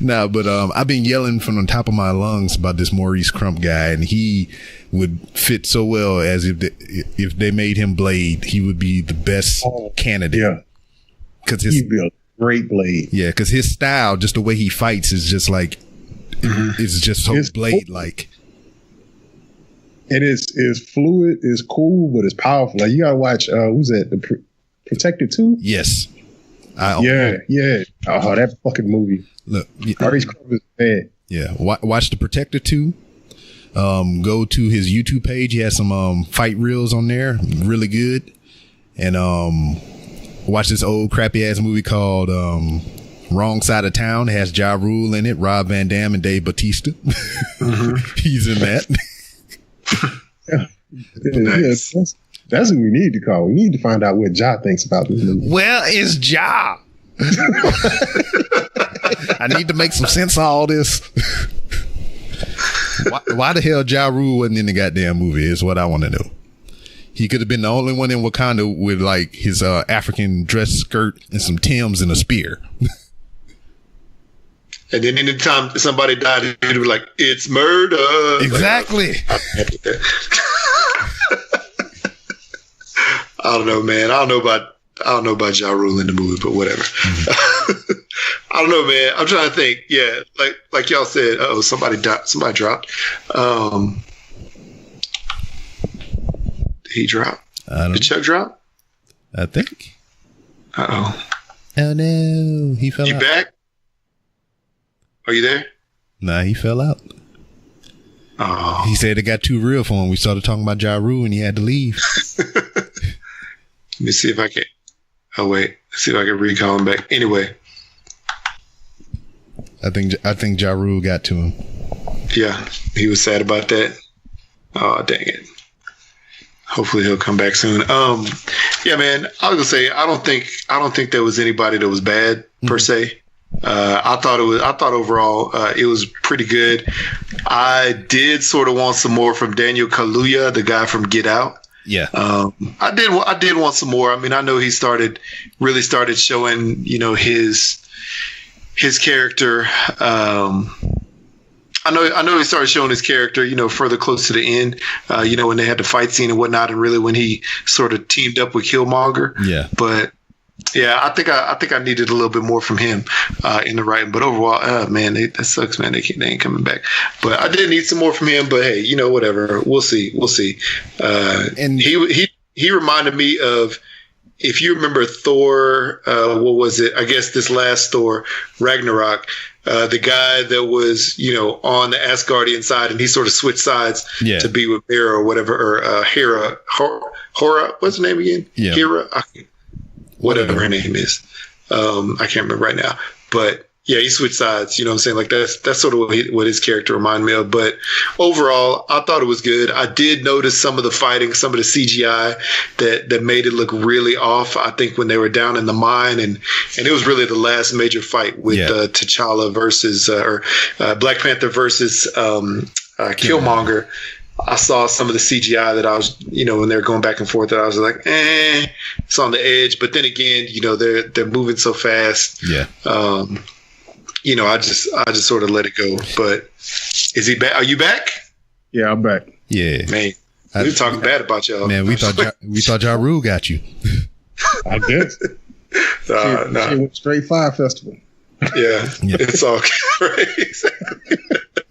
No, but I've been yelling from the top of my lungs about this Maurice Crump guy, and he would fit so well as if they made him Blade, he would be the best candidate. Yeah, because he'd be a great Blade. Yeah, because his style, just the way he fights, is just like it's just so Blade like. And it's fluid, it's cool, but it's powerful. Like you gotta watch. Who's that? The Protector 2? Yes. Yeah. Oh, that fucking movie. Look, Maurice Crump is bad. Yeah, watch The Protector 2. Go to his YouTube page. He has some fight reels on there, really good. And watch this old crappy ass movie called Wrong Side of Town. It has Ja Rule in it, Rob Van Dam, and Dave Bautista. He's in that. Nice. That's what we need to call. We need to find out what Ja thinks about this movie. Well, it's Ja. I need to make some sense of all this. Why the hell Ja Rule wasn't in the goddamn movie is what I want to know. He could have been the only one in Wakanda with like his African dress skirt and some Timbs and a spear. And then anytime somebody died, he'd be like, "It's murder." Exactly. I don't know, man. I don't know about Ja Rule in the movie, but whatever. I don't know, man. I'm trying to think. Yeah, like y'all said. Somebody died. Somebody dropped. Did he drop? Did Chuck drop? I think. Oh no, he fell out. You back? Are you there? Nah, he fell out. Oh. He said it got too real for him. We started talking about Ja Rule and he had to leave. Let me see if I can. Oh wait, let's see if I can recall him back. Anyway, I think Ja Rule got to him. Yeah, he was sad about that. Oh, dang it. Hopefully he'll come back soon. Yeah, man. I was gonna say I don't think there was anybody that was bad per se. I thought overall it was pretty good. I did sort of want some more from Daniel Kaluuya, the guy from Get Out. Yeah. I did want some more. I mean, I know he really started showing, his character. I know he started showing his character, further close to the end, when they had the fight scene and whatnot, and really when he sort of teamed up with Killmonger. Yeah. But yeah, I think I needed a little bit more from him in the writing. But overall, man, that sucks, man. They ain't coming back. But I did need some more from him. But hey, whatever. We'll see. And he reminded me of, if you remember Thor, what was it? I guess this last Thor, Ragnarok. The guy that was, on the Asgardian side, and he sort of switched sides to be with Hera or whatever, or Hera. Hora, what's her name again? Yeah. Hera, whatever her name is. I can't remember right now. But yeah, he switched sides. You know what I'm saying? Like that's sort of what his character reminded me of. But overall, I thought it was good. I did notice some of the fighting, some of the CGI that made it look really off. I think when they were down in the mine, and it was really the last major fight with T'Challa versus Black Panther versus Killmonger. I saw some of the CGI that I was, when they were going back and forth, that I was like, it's on the edge. But then again, they're moving so fast. Yeah. I just sort of let it go. But is he back? Are you back? Yeah, I'm back. Yeah, man. We were talking bad about y'all. Man, we thought Ja Rule got you. I did. She went straight Fire Festival. Yeah, it's all crazy.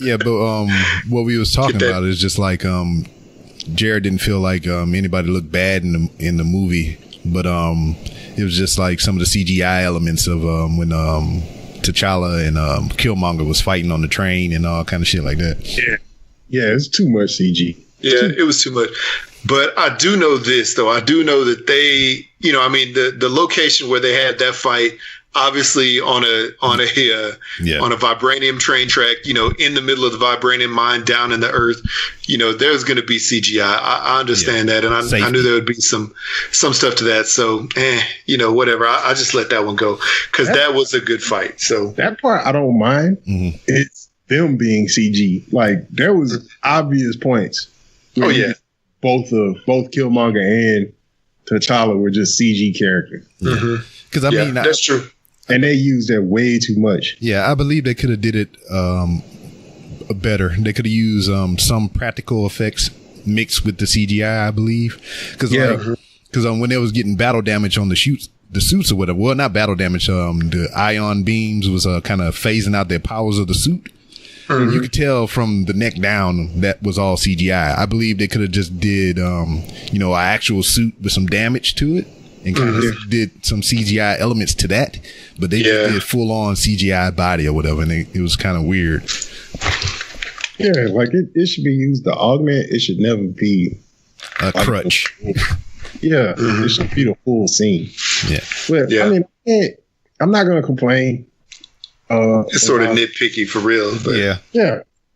Yeah, but what we was talking about is just like Jared didn't feel like anybody looked bad in the movie, but it was just like some of the CGI elements of when T'Challa and Killmonger was fighting on the train and all kind of shit like that. Yeah, it's too much CG. Yeah, it was too much. But I do know this, though. I do know that they, the location where they had that fight, obviously on a vibranium train track, in the middle of the vibranium mine down in the earth, there's going to be CGI. I understand that, and I knew there would be some stuff to that. So, whatever. I just let that one go because that was a good fight. So that part I don't mind. Mm-hmm. It's them being CG. Like there was obvious points. Oh yeah, both Killmonger and T'Challa were just CG characters. Because mean, that's true. And they used that way too much. Yeah, I believe they could have did it better. They could have used some practical effects mixed with the CGI, I believe. Because when they was getting battle damage on the suits or whatever, well, not battle damage, the ion beams was kind of phasing out their powers of the suit. Mm-hmm. You could tell from the neck down that was all CGI. I believe they could have just did, an actual suit with some damage to it. And kind of did some CGI elements to that, but they just did full on CGI body or whatever, and it was kind of weird. Yeah, like it should be used to augment. It should never be a crutch. It should be the full scene. Yeah, but I mean, I'm not gonna complain. It's sort of nitpicky for real, but yeah.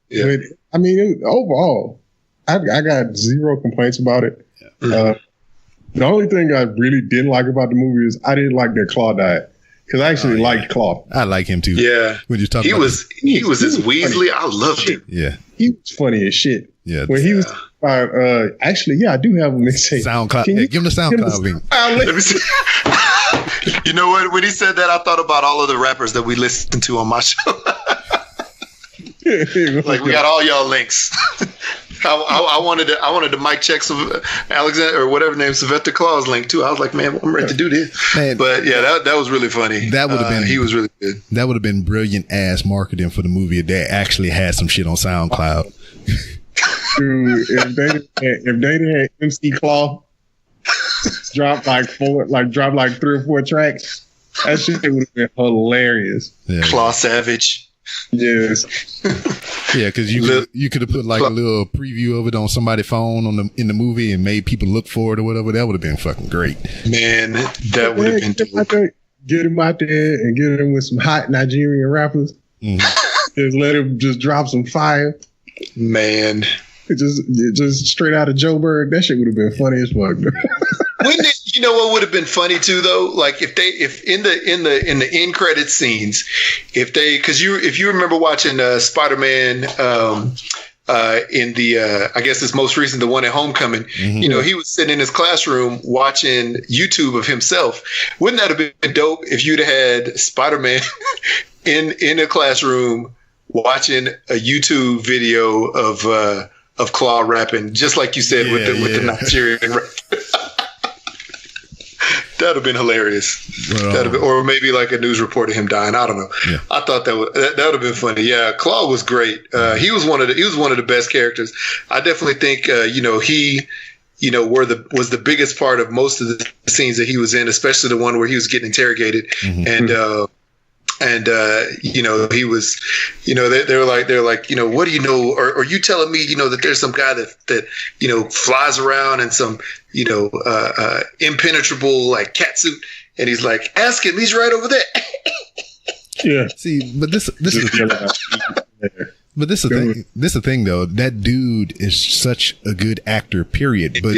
But, I mean, overall, I got zero complaints about it. Yeah. The only thing I really didn't like about the movie is I didn't like that Claw died because I actually liked Claw. I like him too. Yeah, when you talk, he was as Weasley. I loved him. Yeah, he was funny as shit. Yeah, when he was actually, I do have a mixtape. SoundCloud. Give him the SoundCloud link. Let me see. You know what? When he said that, I thought about all of the rappers that we listened to on my show. Like we got all y'all links. I wanted the Mike Checks of Alexander or whatever name Sylvester Claus link too. I was like, man, I'm ready to do this. Man, but yeah, that was really funny. That would have been. He was really good. That would have been brilliant ass marketing for the movie if they actually had some shit on SoundCloud. Dude, if they had MC Claw drop like 3 or 4 tracks, that shit would have been hilarious. Yeah. Claw Savage. Yes. Yeah, because you could have put like a little preview of it on somebody's phone in the movie and made people look for it or whatever. That would have been fucking great. Man, that would have been dope. Get him out there and get him with some hot Nigerian rappers. Mm-hmm. Just let him just drop some fire. Man, just straight out of Joburg. That shit would have been funny as fuck. Wouldn't it, you know what would have been funny too though? Like if in the end credit scenes, if you remember watching Spider-Man in the I guess this most recent, the one at Homecoming, you know, he was sitting in his classroom watching YouTube of himself. Wouldn't that have been dope if you'd have had Spider-Man in a classroom watching a YouTube video of Claw rapping, just like you said with the Nigerian rap. That'd have been hilarious. Or maybe like a news report of him dying. I don't know. Yeah. I thought that would have been funny. Yeah, Claw was great. He was one of the best characters. I definitely think he was the biggest part of most of the scenes that he was in, especially the one where he was getting interrogated and he was, they're like, what do you know? Or are you telling me, that there's some guy that flies around in some, impenetrable like cat suit, and he's like, ask him, he's right over there. Yeah. See, but this is the thing though. That dude is such a good actor, period. But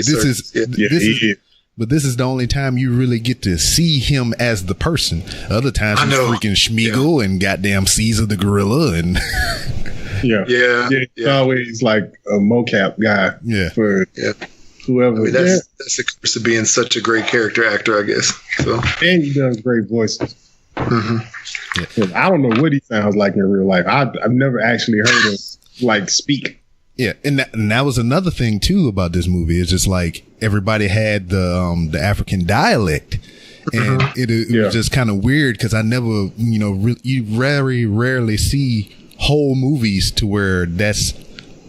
this is the only time you really get to see him as the person. Other times he's freaking Schmeagol and goddamn Caesar the gorilla and he's always like a mocap guy for whoever. I mean, that's the curse of being such a great character actor, I guess. So, and he does great voices. I don't know what he sounds like in real life. I've never actually heard him like speak. Yeah, and that was another thing too about this movie. It's just like everybody had the African dialect, and it was just kind of weird because I never, you very rarely see whole movies to where that's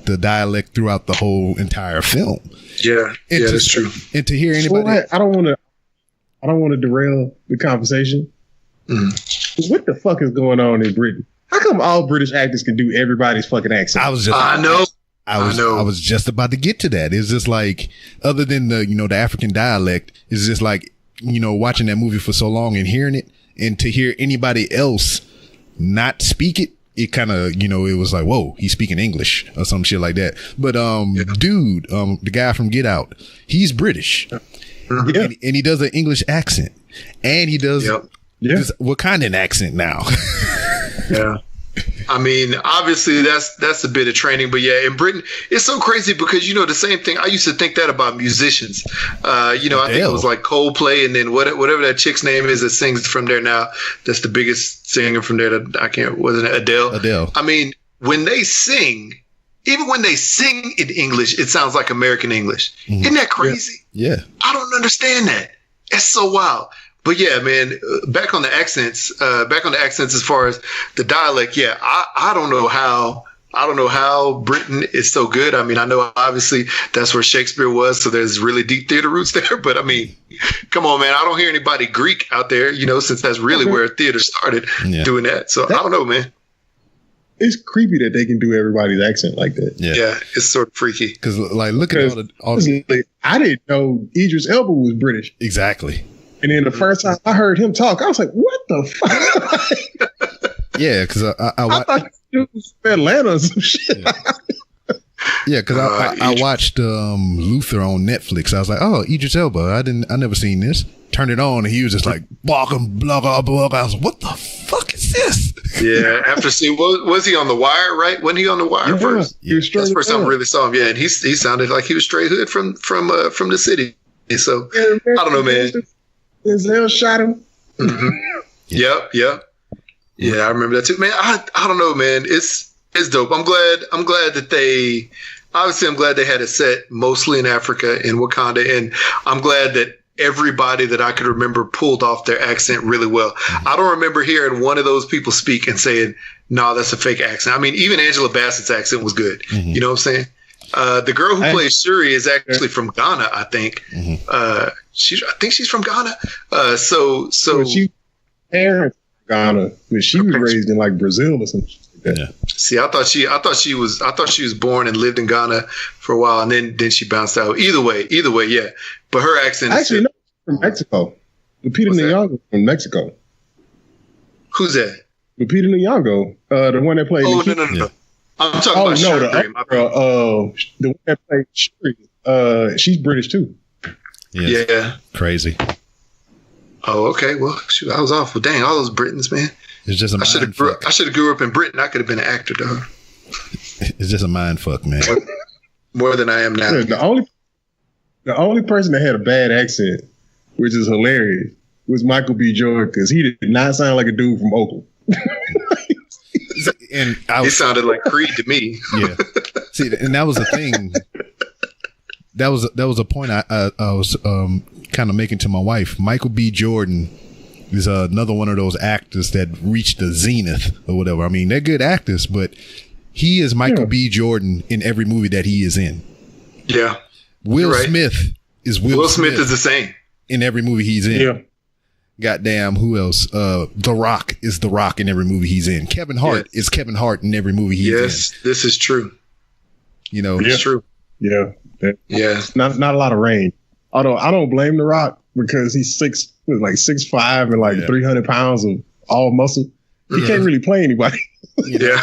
the dialect throughout the whole entire film. Yeah, that's true. And to hear anybody, I don't want to derail the conversation. What the fuck is going on in Britain? How come all British actors can do everybody's fucking accent? I was just about to get to that. It's just like, other than the African dialect, it's just like, watching that movie for so long and hearing it, and to hear anybody else not speak it, it kind of, it was like, whoa, he's speaking English or some shit like that. But, dude, the guy from Get Out, he's British and he does an English accent, and he does this Wakandan accent now. Yeah. I mean, obviously that's a bit of training, but yeah, in Britain, it's so crazy because, the same thing. I used to think that about musicians. I think it was like Coldplay, and then whatever that chick's name is that sings from there now. That's the biggest singer from there. Wasn't it Adele? Adele. I mean, when they sing, even when they sing in English, it sounds like American English. Isn't that crazy? Yeah. I don't understand that. It's so wild. But yeah, man, back on the accents as far as the dialect. Yeah, I don't know how Britain is so good. I mean, I know obviously that's where Shakespeare was, so there's really deep theater roots there. But I mean, come on, man, I don't hear anybody Greek out there, since that's really where theater started doing that. So I don't know, man. It's creepy that they can do everybody's accent like that. Yeah, it's sort of freaky. Because like, look at all the I didn't know Idris Elba was British. Exactly. And then the first time I heard him talk, I was like, what the fuck? Yeah, because I thought he was from Atlanta or some shit. Yeah, because I watched Luther on Netflix. I was like, oh, Idris Elba. I never seen this. Turned it on, and he was just like, blah, blah, blah, blah. I was like, what the fuck is this? Yeah, after seeing, was he on The Wire, right? Wasn't he on The Wire first? Yeah. That's the first time I really saw him. Yeah, and he sounded like he was straight hood from the city. So, I don't know, man. Denzel shot him. Yep. Yeah, I remember that too, man. I don't know, man. It's dope. I'm glad that they had it set mostly in Africa, in Wakanda, and I'm glad that everybody that I could remember pulled off their accent really well. I don't remember hearing one of those people speak and saying, "No, that's a fake accent." I mean, even Angela Bassett's accent was good. You know what I'm saying? The girl who plays Shuri is actually from Ghana, I think. I think she's from Ghana. So she parents Ghana, but she was raised in like Brazil or something like that. Yeah. See, I thought she was born and lived in Ghana for a while, and then she bounced out. Either way, yeah. But her accent actually is from Mexico. Lupita Nyong'o from Mexico. Who's that? Lupita Nyong'o, the one that played. Oh, no. I'm talking about Shuri. The one that played Shuri, she's British too. Yes. Yeah. Crazy. Oh, okay. Well, shoot, I was off. Well, dang, all those Britons, man. It's just a I should have grew up in Britain. I could have been an actor, dog. It's just a mind fuck, man. More than I am now. Yeah, the only person that had a bad accent, which is hilarious, was Michael B. Jordan, because he did not sound like a dude from Oakland. And he sounded like Creed to me. Yeah. See, and that was the thing. That was a point I was kind of making to my wife. Michael B. Jordan is another one of those actors that reached the zenith or whatever. I mean, they're good actors, but he is Michael B. Jordan in every movie that he is in. Yeah. Will Smith is Will Smith is the same in every movie he's in. Yeah. Goddamn, who else? The Rock is The Rock in every movie he's in. Kevin Hart is Kevin Hart in every movie he's in. Yes, this is true. You know, it's true. Yeah. Yeah. Not a lot of range. Although I don't blame The Rock because he's 6'5" and 300 pounds of all muscle. He can't really play anybody. Yeah.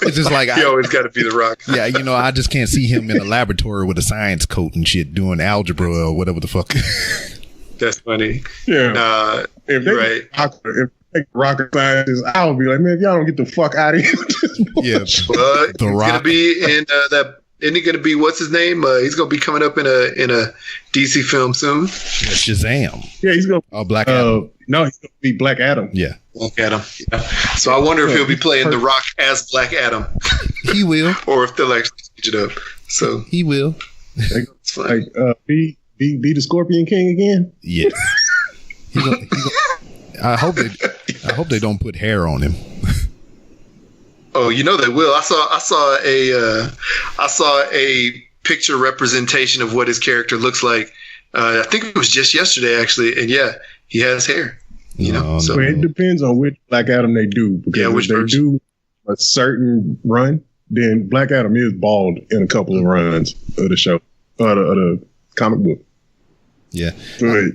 It's just like you always got to be The Rock. Yeah, you know, I just can't see him in a laboratory with a science coat and shit doing algebra or whatever the fuck. That's funny. Yeah. If they make rocket scientists, I would be like, man, if y'all don't get the fuck out of here. Yeah. The Rock. Gonna be in that. Isn't he going to be, what's his name? He's going to be coming up in a DC film soon. Yeah, Shazam. Yeah, he's going to. Oh, Black Adam. No, he's going to be Black Adam. Yeah. Black Adam. Yeah. So I wonder if he'll be playing The Rock as Black Adam. He will. Or if they'll actually switch it up. So he will. It's fine. Be the Scorpion King again? Yes. I hope they don't put hair on him. Oh, you know they will. I saw a picture representation of what his character looks like. I think it was just yesterday, actually, and yeah, he has hair. You know, so it depends on which Black Adam they do. Because if they do a certain run, then Black Adam is bald in a couple of runs of the show, of the comic book. Yeah. But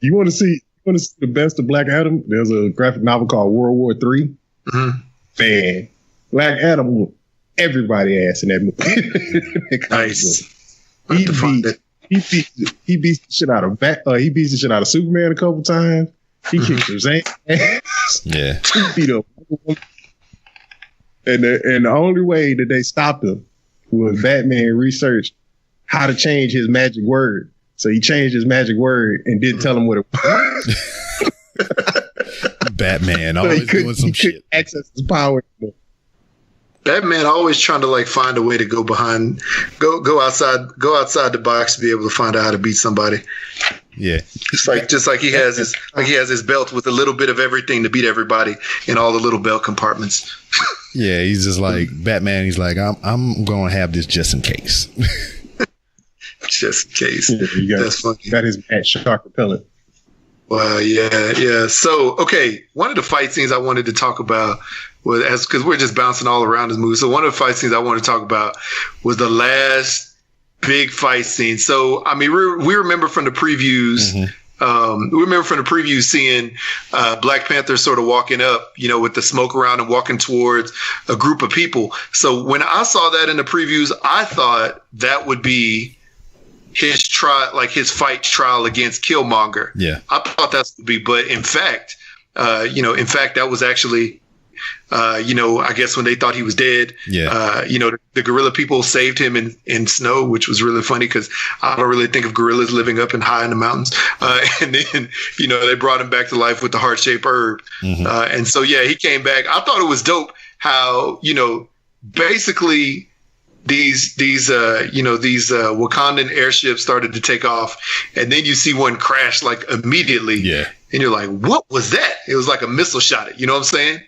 you want to see the best of Black Adam? There's a graphic novel called World War III. Mm-hmm. Man, Black Adam whooped everybody ass in that movie. Nice. He beats the shit out of he beats the shit out of Superman a couple times. He kicked his ass. Yeah. He beat up. And the only way that they stopped him was Batman researched how to change his magic word. So he changed his magic word and didn't tell him what it was. Batman always doing some shit. Access his power. Batman always trying to find a way to go outside the box to be able to find out how to beat somebody. Yeah, just like he has his belt with a little bit of everything to beat everybody in all the little belt compartments. Yeah, he's just like Batman. He's like, I'm going to have this just in case. Just in case. Yeah, that's funny. Got his bat shark repellent. Well, yeah. So, okay, one of the fight scenes I wanted to talk about was, because we're just bouncing all around this movie. So one of the fight scenes I wanted to talk about was the last big fight scene. So, I mean, we remember from the previews. Mm-hmm. We remember from the previews seeing Black Panther sort of walking up, with the smoke around and walking towards a group of people. So when I saw that in the previews, I thought that would be his trial, his fight trial against Killmonger. Yeah, I thought that would be, but in fact, that was actually, I guess when they thought he was dead, the gorilla people saved him in snow, which was really funny because I don't really think of gorillas living up and high in the mountains. And then, they brought him back to life with the heart-shaped herb. Mm-hmm. And so, yeah, he came back. I thought it was dope how, basically these Wakandan airships started to take off, and then you see one crash immediately. Yeah. And you're like, what was that? It was like a missile shot it. You know what I'm saying?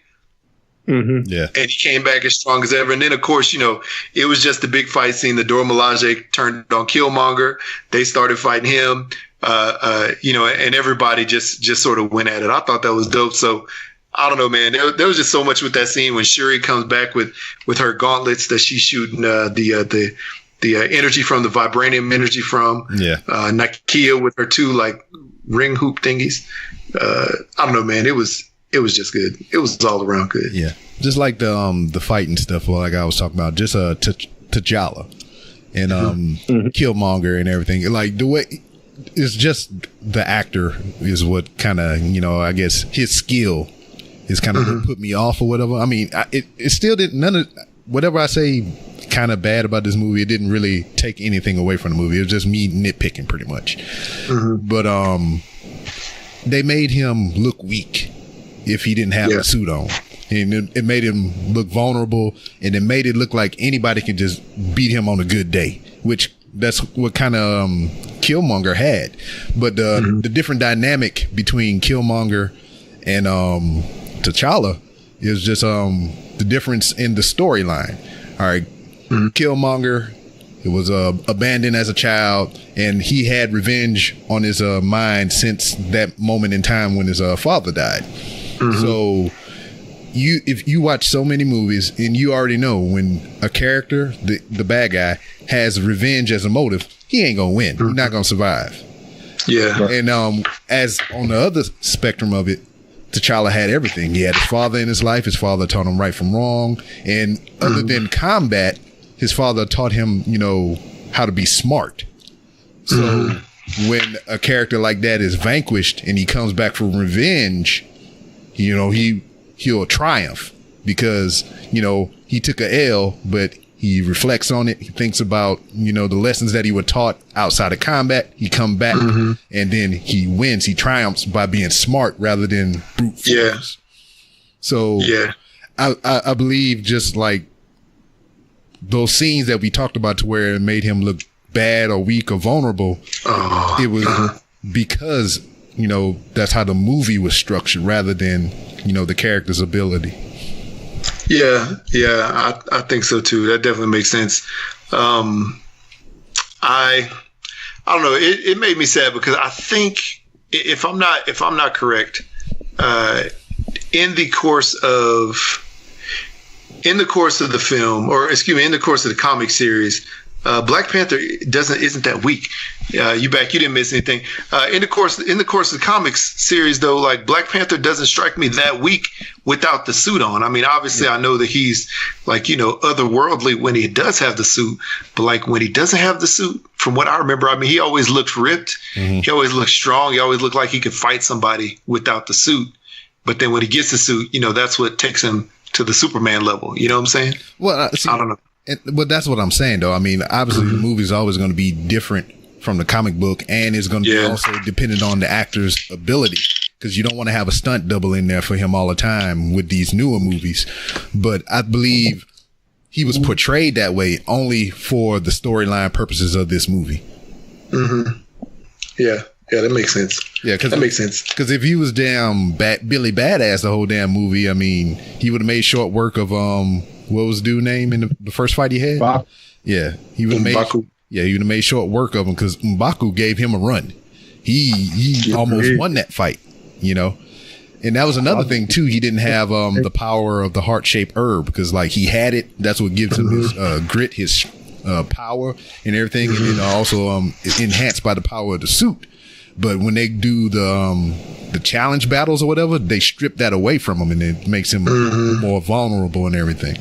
Mm-hmm. Yeah. And he came back as strong as ever. And then, of course, it was just a big fight scene. The Dora Milaje turned on Killmonger. They started fighting him, and everybody just sort of went at it. I thought that was dope. So, I don't know, man. There was just so much with that scene when Shuri comes back with her gauntlets that she's shooting the energy from, the vibranium energy from. Yeah. Nakia with her two ring hoop thingies. I don't know, man. It was it was just good. It was all around good. Yeah, just like the fighting stuff. Like I was talking about, just T'Challa and Killmonger and everything. Like the way it's just the actor is what kind of, you know, I guess his skill is kind of put me off or whatever. I mean, it still didn't. None of whatever I say kind of bad about this movie, it didn't really take anything away from the movie. It was just me nitpicking pretty much. But they made him look weak if he didn't have a suit on. And it made him look vulnerable, and it made it look like anybody can just beat him on a good day, which that's what kind of Killmonger had. But the different dynamic between Killmonger and T'Challa is just the difference in the storyline. All right, Killmonger, it was abandoned as a child, and he had revenge on his mind since that moment in time when his father died. So if you watch so many movies, and you already know when a character, the bad guy, has revenge as a motive, he ain't gonna win. He's not gonna survive. Yeah. And as on the other spectrum of it, T'Challa had everything. He had his father in his life. His father taught him right from wrong. And other than combat, his father taught him, you know, how to be smart. So when a character like that is vanquished and he comes back for revenge, you know, he'll triumph because, you know, he took a L, but he reflects on it. He thinks about, you know, the lessons that he was taught outside of combat. He come back and then he wins. He triumphs by being smart rather than brute force. So I believe just like those scenes that we talked about to where it made him look bad or weak or vulnerable, it was because, you know, that's how the movie was structured rather than, you know, the character's ability. Yeah, I think so too. That definitely makes sense. I don't know. It made me sad because I think if I'm not correct, in the course of the film, or excuse me, in the course of the comic series, Black Panther isn't that weak. You didn't miss anything. In the course of the comics series, though, like Black Panther doesn't strike me that weak without the suit on. I mean, obviously, I know that he's like, you know, otherworldly when he does have the suit, but like when he doesn't have the suit, from what I remember, I mean, he always looks ripped. He always looks strong. He always looked like he could fight somebody without the suit. But then when he gets the suit, you know, that's what takes him to the Superman level. You know what I'm saying? Well, I don't know. But that's what I'm saying, though. I mean, obviously, the movie is always going to be different from the comic book, and it's going to be also dependent on the actor's ability, because you don't want to have a stunt double in there for him all the time with these newer movies. But I believe he was portrayed that way only for the storyline purposes of this movie. Yeah, that makes sense. Yeah, that makes sense. Because if he was damn Billy Badass the whole damn movie, I mean, he would have made short work of what was the dude's name in the first fight he had? M'Baku. Yeah, he would have made. Yeah, he would have made short work of him because M'Baku gave him a run. He almost won that fight, you know. And that was another thing too. He didn't have the power of the heart-shaped herb because, like, he had it. That's what gives him his grit, his power, and everything. And then also it's enhanced by the power of the suit. But when they do the challenge battles or whatever, they strip that away from him, and it makes him more vulnerable and everything.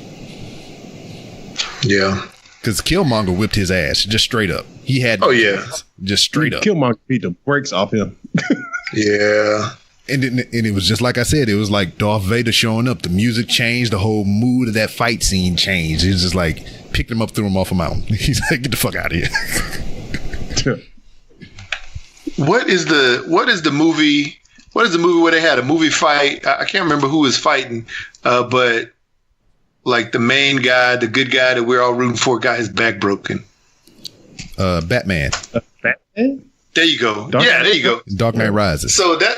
Yeah. Because Killmonger whipped his ass just straight up. He had just straight up. Killmonger beat the brakes off him. Yeah. And it was just like I said, it was like Darth Vader showing up. The music changed, the whole mood of that fight scene changed. It was just like picked him up, threw him off a mountain. He's like, get the fuck out of here. What is the movie where they had a movie fight? I can't remember who was fighting, but like the main guy, the good guy that we're all rooting for, got his back broken. Batman. Batman? There you go. There you go. Dark Knight Rises. So that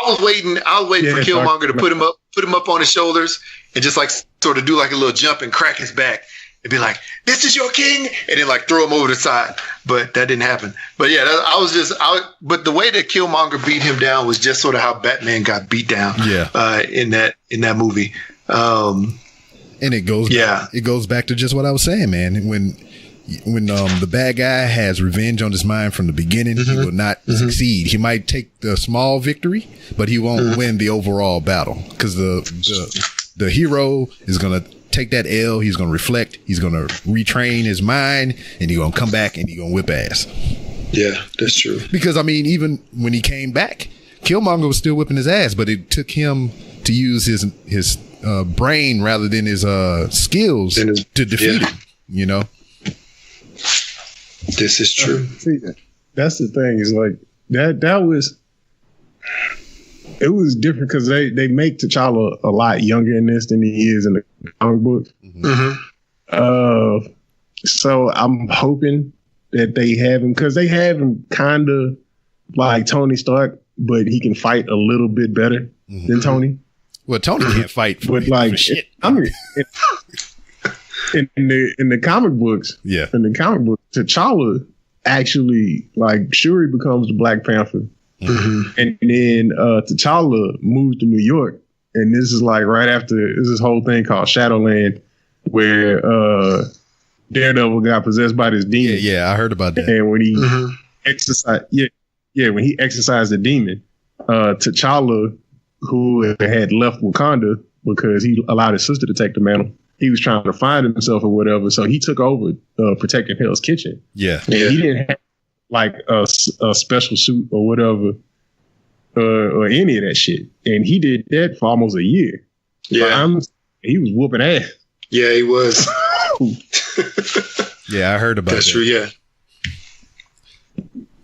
I was waiting for Killmonger to put him up on his shoulders and just like sort of do like a little jump and crack his back and be like, "This is your king," and then like throw him over the side. But that didn't happen. But yeah, but the way that Killmonger beat him down was just sort of how Batman got beat down. Yeah. In that movie. And it goes back to just what I was saying, man. When when the bad guy has revenge on his mind from the beginning, he will not succeed. He might take the small victory, but he won't win the overall battle, because the hero is going to take that L. He's going to reflect. He's going to retrain his mind, and he's going to come back and he's going to whip ass. Yeah, that's true. Because I mean, even when he came back, Killmonger was still whipping his ass, but it took him to use his brain rather than his skills to defeat him. You know. This is true. See, that's the thing, is like that was, it was different because they make T'Challa a lot younger in this than he is in the comic book. So I'm hoping that they have him, because they have him kind of like Tony Stark, but he can fight a little bit better than Tony. Well, Tony can't fight for shit. I mean, in the comic books, T'Challa actually, like, Shuri becomes the Black Panther, and then T'Challa moves to New York, and this is like right after this whole thing called Shadowland, where Daredevil got possessed by this demon. Yeah, I heard about that. And when he exercised, when he exercised the demon, T'Challa, who had left Wakanda because he allowed his sister to take the mantle, he was trying to find himself or whatever, so he took over protecting Hell's Kitchen. And he didn't have like a special suit or whatever, or any of that shit. And he did that for almost a year. Yeah, he was whooping ass. Yeah, he was. Yeah, I heard about that. That's true. Yeah,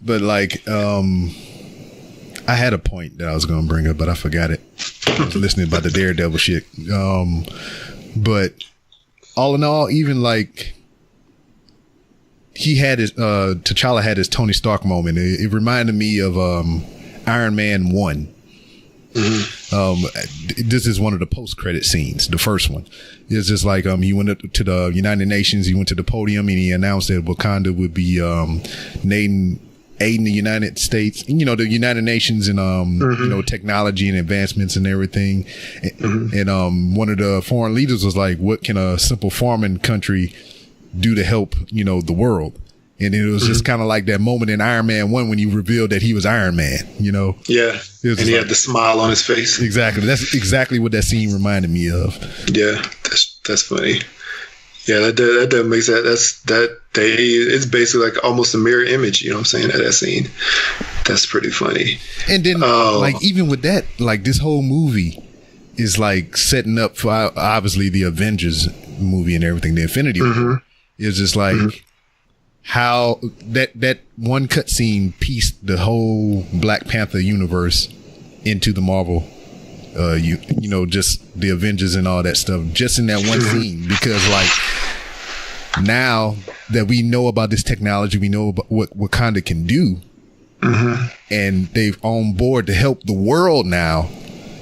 but like, I had a point that I was going to bring up, but I forgot it. I was listening about the Daredevil shit. But all in all, even like, he had his T'Challa had his Tony Stark moment. It reminded me of Iron Man 1. This is one of the post-credit scenes, the first one. It's just like he went up to the United Nations, he went to the podium, and he announced that Wakanda would be aiding the United States, you know, the United Nations, and you know, technology and advancements and everything. And one of the foreign leaders was like, what can a simple farming country do to help, you know, the world? And it was just kind of like that moment in Iron Man 1 when he revealed that he was Iron Man, you know? Yeah. And he had the smile on his face. Exactly. That's exactly what that scene reminded me of. Yeah. That's funny. Yeah, that makes that. It's basically like almost a mirror image. You know what I'm saying? That scene. That's pretty funny. And then, like, even with that, like, this whole movie is like setting up for obviously the Avengers movie and everything. The Infinity War is just like how that one cutscene pieced the whole Black Panther universe into the Marvel. You know, just the Avengers and all that stuff, just in that one scene, because like, now that we know about this technology, we know about what Wakanda can do, and they've on board to help the world now,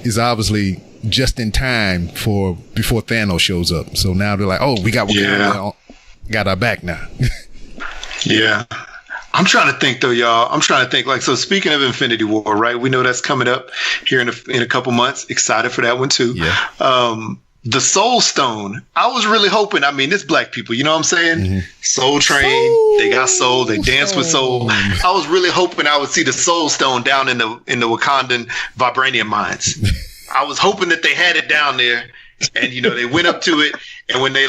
is obviously just in time for before Thanos shows up. So now they're like, oh, we got Wakanda, got our back now. Yeah. I'm trying to think though, y'all. I'm trying to think, like, so speaking of Infinity War, right? We know that's coming up here in a couple months. Excited for that one too. Yeah. The Soul Stone. I was really hoping, I mean, it's black people, you know what I'm saying? Soul Train, they got soul, they dance with soul. I was really hoping I would see the Soul Stone down in the Wakandan vibranium mines. I was hoping that they had it down there. And, you know, they went up to it, and when they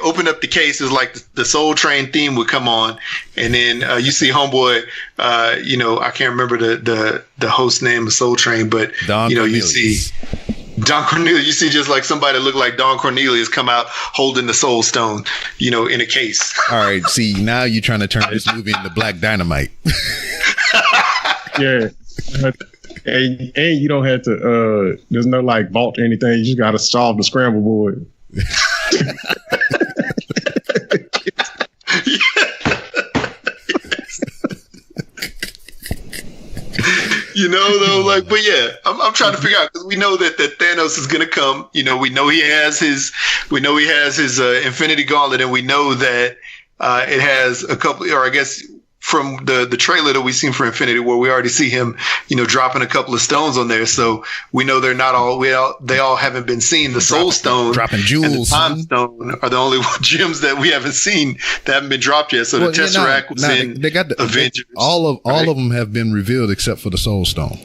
opened up the case, it was like the Soul Train theme would come on, and then you see homeboy, you know, I can't remember the host name of Soul Train, but Don Cornelius. You see Don Cornelius. You see just like somebody that looked like Don Cornelius come out holding the Soul Stone, you know, in a case. All right, see, now you're trying to turn this movie into Black Dynamite. Yeah. And you don't have to, there's no like vault or anything. You just got to solve the scramble board. You know, though, like, but yeah, I'm trying to figure out, because we know that Thanos is going to come. You know, we know he has his Infinity Gauntlet, and we know that it has a couple, or I guess from the trailer that we seen for Infinity War, we already see him, dropping a couple of stones on there. So we know they're not all, they all haven't been seen. The Soul Stone dropping and jewels, the Time Stone are the only gems that we haven't seen that haven't been dropped yet. So the Tesseract was in they got the Avengers. All of them have been revealed except for the Soul Stone.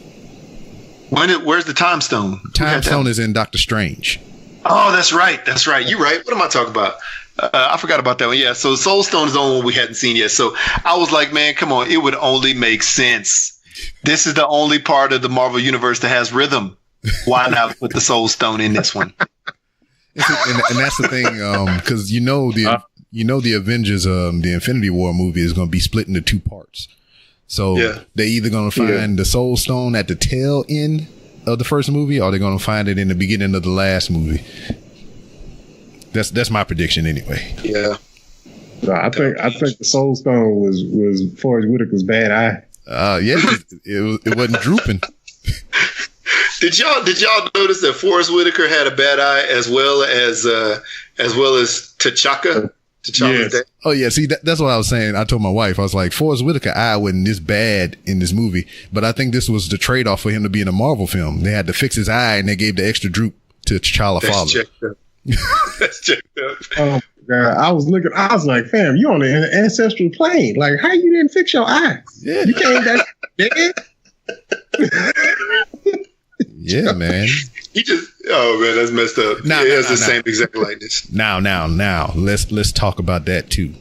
Where's the Time Stone? Time Stone is in Doctor Strange. Oh, that's right. You're right. What am I talking about? I forgot about that one. Yeah, so Soul Stone is the only one we hadn't seen yet. So I was like, man, come on. It would only make sense. This is the only part of the Marvel Universe that has rhythm. Why not put the Soul Stone in this one? And that's the thing, because the Avengers, the Infinity War movie is going to be split into 2 parts. So they're either going to find the Soul Stone at the tail end of the first movie, or they're going to find it in the beginning of the last movie. That's my prediction anyway. Yeah. No, I think the Soul Stone was Forrest Whitaker's bad eye. Yeah, it wasn't drooping. Did y'all notice that Forrest Whitaker had a bad eye as well as T'Chaka? Yes. Oh yeah, see that's what I was saying. I told my wife, I was like, Forrest Whitaker eye wasn't this bad in this movie, but I think this was the trade-off for him to be in a Marvel film. They had to fix his eye, and they gave the extra droop to T'Challa father. That's checked up. Oh God, I was like, fam, you on an ancestral plane. Like, how you didn't fix your eye? Yeah. You came back dead? Yeah, man. He just, man, that's messed up. He has the same exact likeness. Now, let's talk about that too.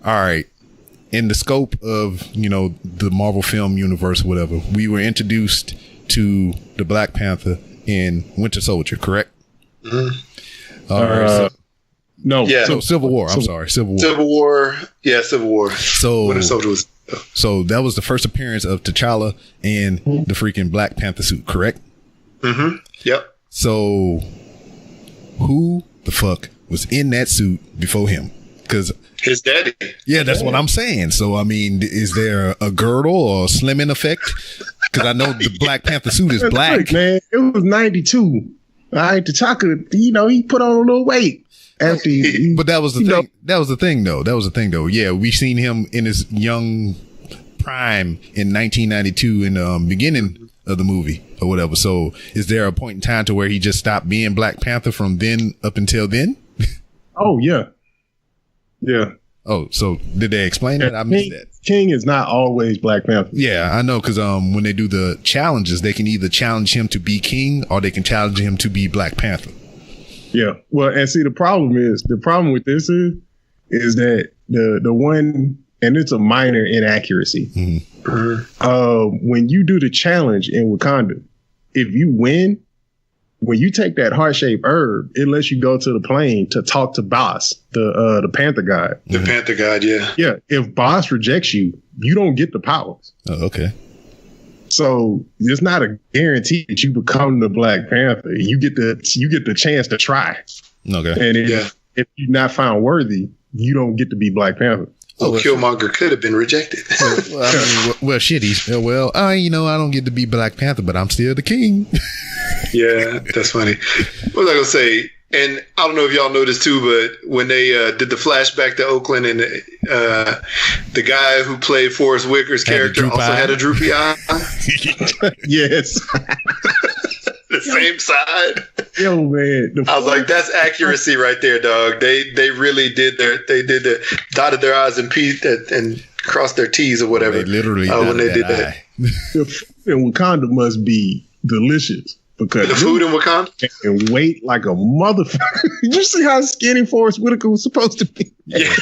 All right. In the scope of, the Marvel film universe, whatever, we were introduced to the Black Panther in Winter Soldier, correct? Mm-hmm. All right. No. Yeah. So Civil War. I'm sorry. Civil War. Civil War. Yeah, Civil War. So Winter Soldier was. So that was the first appearance of T'Challa in the freaking Black Panther suit, correct? Mm-hmm. Yep. So who the fuck was in that suit before him? Because his daddy. Yeah, that's what I'm saying. So, I mean, is there a girdle or a slimming effect? Because I know the Black Panther suit is black. Look, man, it was 92. All right, T'Chaka, he put on a little weight. After but that was the thing. That was the thing, though. Yeah, we seen him in his young prime in 1992 in the beginning of the movie or whatever. So, is there a point in time to where he just stopped being Black Panther from then up until then? Oh yeah. Oh, so did they explain that? I missed that. King is not always Black Panther. Yeah, I know, because when they do the challenges, they can either challenge him to be king or they can challenge him to be Black Panther. Yeah. Well, and see, the problem with this is that the one, and it's a minor inaccuracy. Mm-hmm. When you do the challenge in Wakanda, if you win, when you take that heart-shaped herb, it lets you go to the plane to talk to Boss, the Panther God. The Panther God, yeah. Yeah. If Boss rejects you, you don't get the powers. Oh, okay. So it's not a guarantee that you become the Black Panther. You get the chance to try. Okay. And if you're not found worthy, you don't get to be Black Panther. Killmonger could have been rejected. I don't get to be Black Panther, but I'm still the king. Yeah, that's funny. What was I gonna say? And I don't know if y'all noticed too, but when they did the flashback to Oakland, and the guy who played Forrest Whitaker's character also had a droopy eye. Yes. The same side. Yo, man. I was like, that's accuracy right there, dog. They really did dotted their I's and and crossed their T's or whatever. They literally when they did that. And Wakanda must be delicious. Because the food in Wakanda and weight like a motherfucker. Did you see how skinny Forrest Whitaker was supposed to be? Yeah.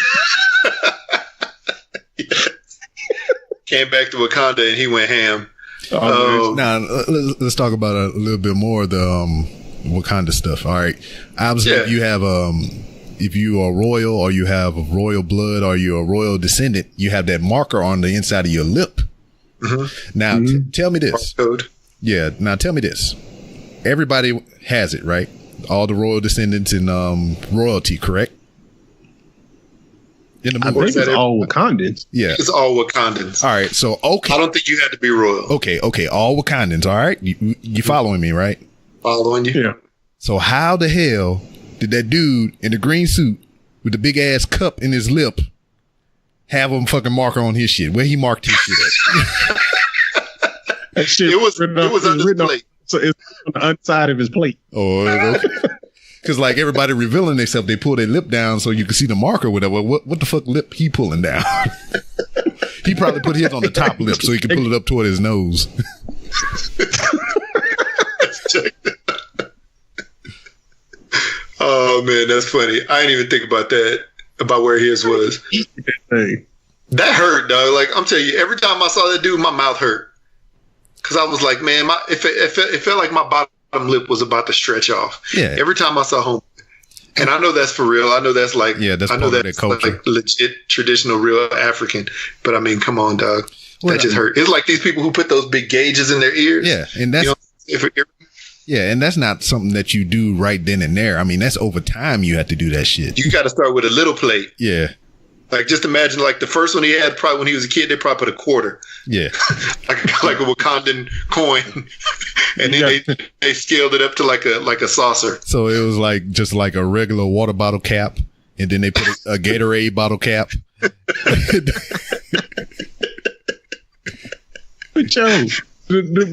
Came back to Wakanda and he went ham. Now let's talk about a little bit more of the Wakanda stuff. All right, obviously, if you have if you are royal or you have royal blood or you're a royal descendant, you have that marker on the inside of your lip. Mm-hmm. Now, tell me this. Code. Yeah. Now, tell me this. Everybody has it, right? All the royal descendants and royalty, correct? In the movie. I think it's all Wakandans. Yeah. It's all Wakandans. All right. So, okay. I don't think you had to be royal. Okay. All Wakandans. All right. You following me, right? Following you. Yeah. So how the hell did that dude in the green suit with the big ass cup in his lip have a fucking marker on his shit. Where he marked his shit at? That shit It was on the plate. So it's on the underside of his plate. Oh, okay. Because like everybody revealing themselves, they pull their lip down so you can see the marker. Whatever. What the fuck lip he pulling down? He probably put his on the top lip so he can pull it up toward his nose. Oh man, that's funny. I didn't even think about that, about where his was. Hey. That hurt, dog. Like I'm telling you, every time I saw that dude, my mouth hurt. Cause I was like, man, it felt like my bottom lip was about to stretch off. Yeah. Every time I saw home, and I know that's for real. I know that's like, that's I know part of that's their culture. like legit traditional, real African. But I mean, come on, dog. Well, that just hurt. It's like these people who put those big gauges in their ears. Yeah, and that's and that's not something that you do right then and there. I mean, that's over time. You have to do that shit. You got to start with a little plate. Yeah. Like, just imagine, like, the first one he had, probably when he was a kid, they probably put a quarter. Yeah. like a Wakandan coin. And then they scaled it up to like a saucer. So it was like just like a regular water bottle cap, and then they put a Gatorade bottle cap. But Joe,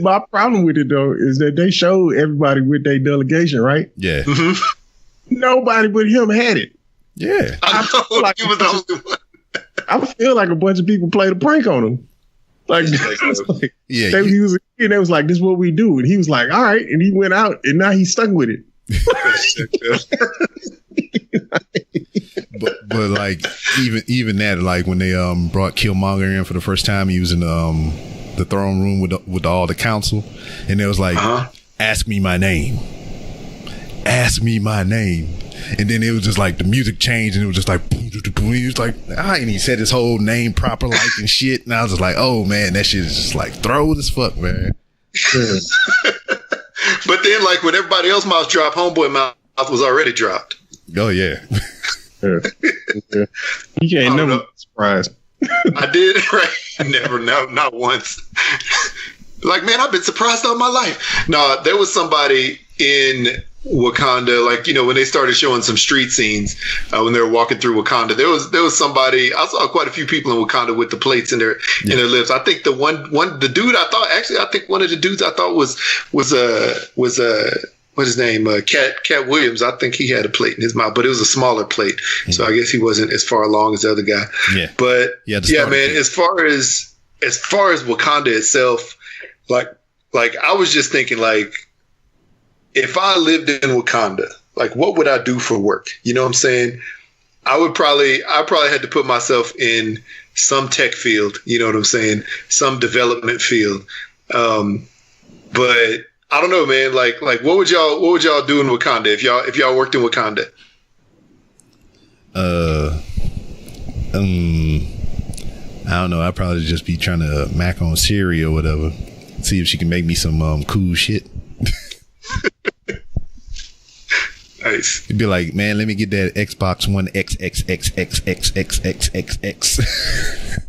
my problem with it though is that they showed everybody with their delegation, right? Yeah. Mm-hmm. Nobody but him had it. Yeah. I know, like he was the only one. I feel like a bunch of people played a prank on him. Like, Yeah. he was a kid, and they was like, "This is what we do," and he was like, "All right," and he went out, and now he's stuck with it. but like even that, like when they brought Killmonger in for the first time, he was in the throne room with all the council, and it was like, ask me my name, and then it was just like the music changed, and it was just like he was like, and he said his whole name proper like and shit, and I was just like, oh man, that shit is just like throw as fuck, man. But then, like, when everybody else mouth dropped, homeboy mouth was already dropped. Oh yeah. You can't never be surprised. I did, right? Never, no, not once. Like, man, I've been surprised all my life. No, there was somebody in Wakanda, like, you know, when they started showing some street scenes when they were walking through Wakanda, there was somebody. I saw quite a few people in Wakanda with the plates in their lips. I think the dude I think one of the dudes I thought was what's his name, Cat Williams. I think he had a plate in his mouth, but it was a smaller plate, so I guess he wasn't as far along as the other guy. Yeah, but yeah, man. As far as Wakanda itself, like I was just thinking, like, if I lived in Wakanda, like, what would I do for work? You know what I'm saying? I probably had to put myself in some tech field. You know what I'm saying? Some development field. But I don't know, man. Like, what would y'all do in Wakanda if y'all worked in Wakanda? I don't know. I'd probably just be trying to mac on Siri or whatever. See if she can make me some cool shit. Nice. It'd be like, man, let me get that Xbox One XXXXXXXXX.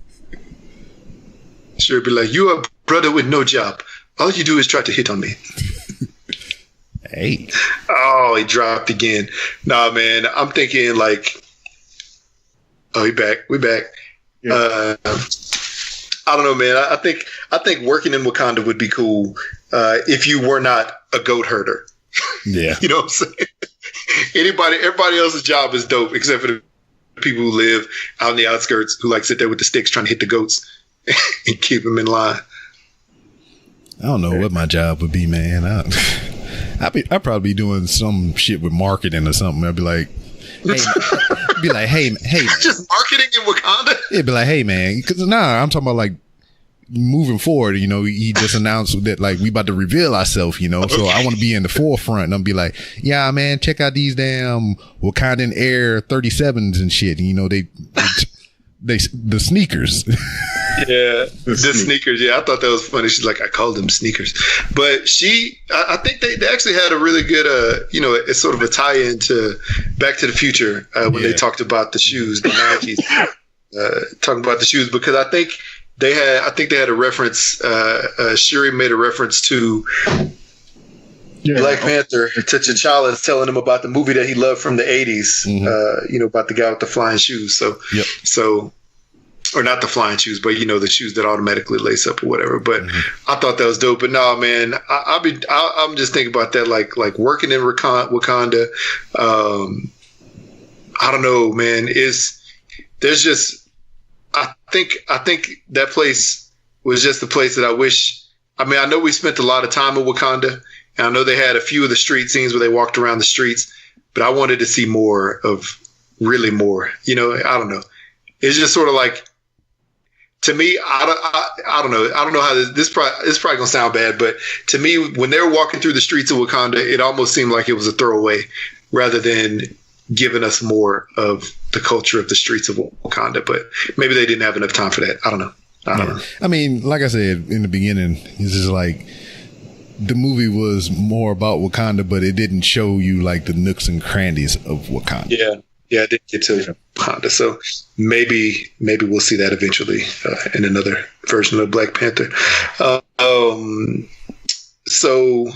Sure, be like, you are a brother with no job. All you do is try to hit on me. Hey. Oh, he dropped again. Nah, man. I'm thinking like, oh, we back. Yeah. I don't know, man. I think working in Wakanda would be cool if you were not a goat herder. Yeah. You know what I'm saying? Everybody else's job is dope except for the people who live out in the outskirts who like sit there with the sticks trying to hit the goats and keep them in line. I don't know what my job would be, man. I'd probably be doing some shit with marketing or something. I'd be like, hey, just marketing in Wakanda? It'd be like, hey, man, because I'm talking about like moving forward. You know, he just announced that like we about to reveal ourselves. You know, so I want to be in the forefront. And I'm be like, yeah, man, check out these damn Wakandan Air 37s and shit. You know, they the sneakers. Yeah, the sneakers. Yeah, I thought that was funny. She's like, I called them sneakers, but I think they actually had a really good, it's sort of a tie-in to Back to the Future when they talked about the shoes, the Nikes, talking about the shoes, because I think they had a reference. Shuri made a reference to Black Panther. T'Challa is telling him about the movie that he loved from the 80s. About the guy with the flying shoes. So, or not the flying shoes, but the shoes that automatically lace up or whatever. But I thought that was dope. But no, man, I'm just thinking about that, like working in Wakanda. I don't know, man. I think that place was just the place that I wish. I mean, I know we spent a lot of time in Wakanda, and I know they had a few of the street scenes where they walked around the streets, but I wanted to see really more. I don't know. It's just sort of like, to me, I don't know. I don't know how this probably gonna sound bad, but to me, when they were walking through the streets of Wakanda, it almost seemed like it was a throwaway rather than giving us more of the culture of the streets of Wakanda. But maybe they didn't have enough time for that. I don't know. I mean, like I said in the beginning, it's just like the movie was more about Wakanda, but it didn't show you like the nooks and crannies of Wakanda. Yeah, I did get to Wakanda. So maybe we'll see that eventually in another version of Black Panther. So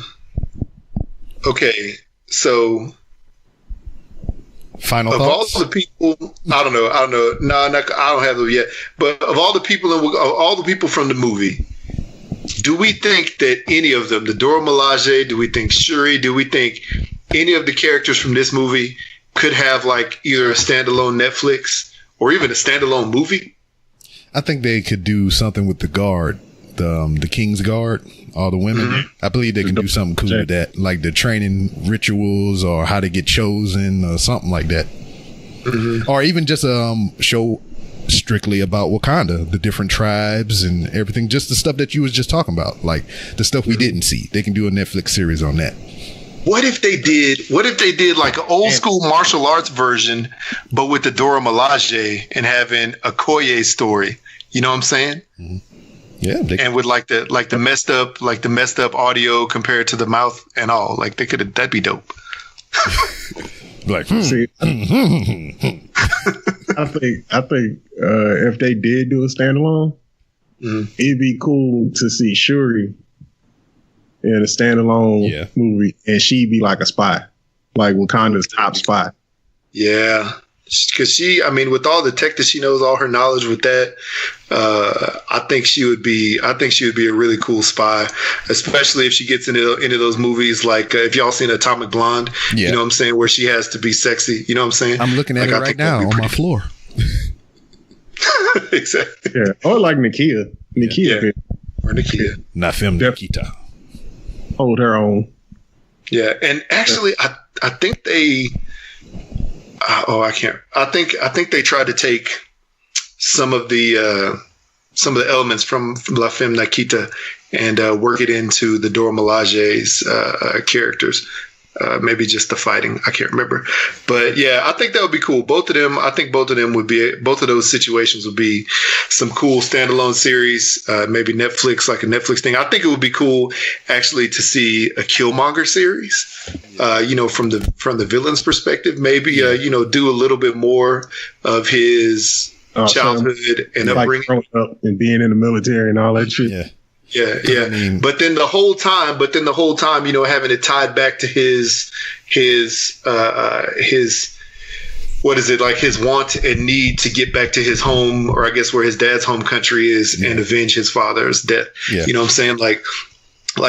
final of thoughts? all the people, I don't know. No, I don't have them yet. But of all the people from the movie, do we think that any of them, the Dora Milaje, do we think Shuri, do we think any of the characters from this movie could have like either a standalone Netflix or even a standalone movie? I think they could do something with the guard, the King's Guard, all the women. Mm-hmm. I believe they can do something cool with that, like the training rituals or how to get chosen or something like that. Mm-hmm. Or even just show strictly about Wakanda, the different tribes and everything, just the stuff that you was just talking about, like the stuff we didn't see. They can do a Netflix series on that. What if they did like an old school martial arts version, but with the Dora Milaje and having a Koye story? You know what I'm saying? Mm-hmm. Yeah, and with like the messed up audio compared to the mouth and all, like that'd be dope. Like, see, I think if they did do a standalone, it'd be cool to see Shuri in a standalone movie, and she'd be like a spy, like Wakanda's top spy. Yeah, because with all the tech that she knows, all her knowledge with that, I think she would be a really cool spy, especially if she gets into those movies like if y'all seen Atomic Blonde, you know what I'm saying, where she has to be sexy. You know what I'm saying? I'm looking at it right now on my floor. Exactly. Yeah, or like Nakia. Or Nakia. Nafem Nikita. Hold her own. Yeah, and actually, I think they. I can't. I think they tried to take some of the elements from La Femme Nikita and work it into the Dora Milaje's characters. Maybe just the fighting. I can't remember, but yeah, I think that would be cool. Both of them would be. Both of those situations would be some cool standalone series. Maybe Netflix, like a Netflix thing. I think it would be cool actually to see a Killmonger series. From the villain's perspective, maybe do a little bit more of his childhood and upbringing, growing up and being in the military and all that shit. Yeah. But then the whole time, having it tied back to his what is it, like his want and need to get back to his home, or I guess where his dad's home country is, and avenge his father's death. Yeah. You know what I'm saying? Like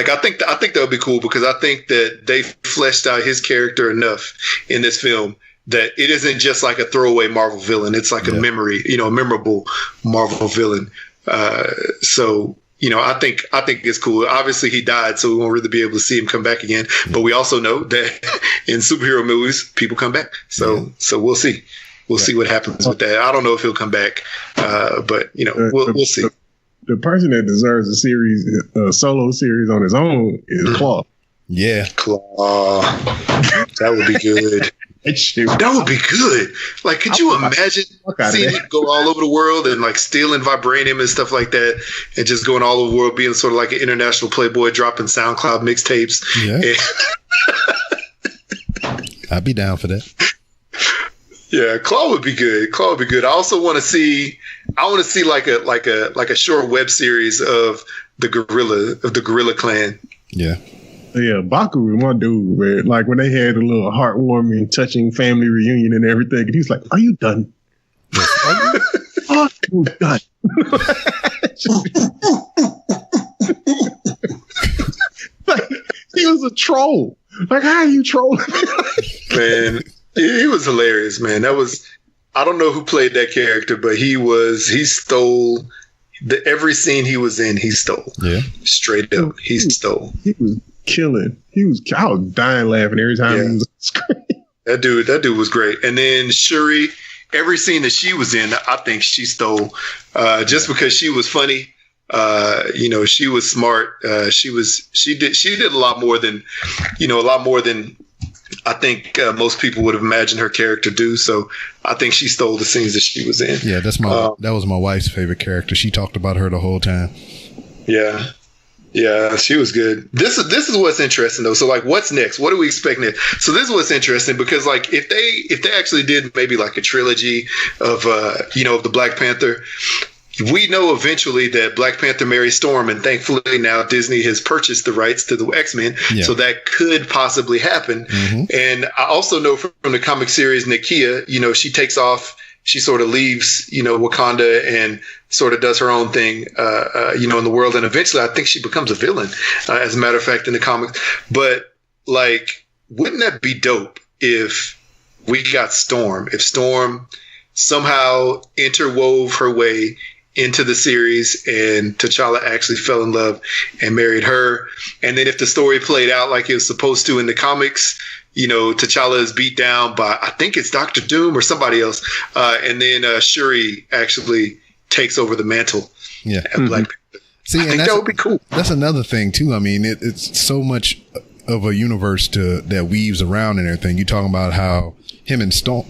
I think that would be cool, because I think that they fleshed out his character enough in this film that it isn't just like a throwaway Marvel villain. It's like a memorable Marvel villain. I think it's cool. Obviously, he died, so we won't really be able to see him come back again. But we also know that in superhero movies, people come back. So we'll see. We'll see what happens with that. I don't know if he'll come back, but we'll see. The person that deserves a solo series on his own is Claw. Yeah, Claw. That would be good. That would be good. Like, could you imagine seeing him go all over the world and like stealing vibranium and stuff like that, and just going all over the world, being sort of like an international playboy, dropping SoundCloud mixtapes? Yeah, I'd be down for that. Yeah, Claw would be good. I also want to see. I want to see like a short web series of the Gorilla Clan. Yeah. Yeah, Baku was one dude where, like, when they had a little heartwarming, touching family reunion and everything, and he was like, "Are you done?" Oh, God. Like, he was a troll. Like, how are you trolling? Man, he was hilarious, man. I don't know who played that character, but he stole every scene he was in, he stole. Yeah. Straight up. He stole. He was killing. I was dying laughing every time he was on screen. That dude was great. And then Shuri, every scene that she was in, I think she stole. Just because she was funny. She was smart. She did a lot more than I think most people would have imagined her character do. So I think she stole the scenes that she was in. Yeah, that was my wife's favorite character. She talked about her the whole time. Yeah. Yeah, she was good. This is what's interesting though. So like, what's next? What do we expect next? So this is what's interesting because like if they actually did maybe like a trilogy of the Black Panther, we know eventually that Black Panther marries Storm, and thankfully now Disney has purchased the rights to the X-Men, so that could possibly happen. Mm-hmm. And I also know from the comic series Nakia, she takes off. She sort of leaves, Wakanda and sort of does her own thing, in the world. And eventually I think she becomes a villain, as a matter of fact, in the comics. But like, wouldn't that be dope if we got Storm? If Storm somehow interwove her way into the series and T'Challa actually fell in love and married her. And then if the story played out like it was supposed to in the comics, T'Challa is beat down by, I think it's Dr. Doom or somebody else. And then Shuri actually takes over the mantle. Yeah. Black Panther. See, I think that would be cool. That's another thing too. I mean, it's so much of a universe that weaves around and everything. You're talking about how him and Storm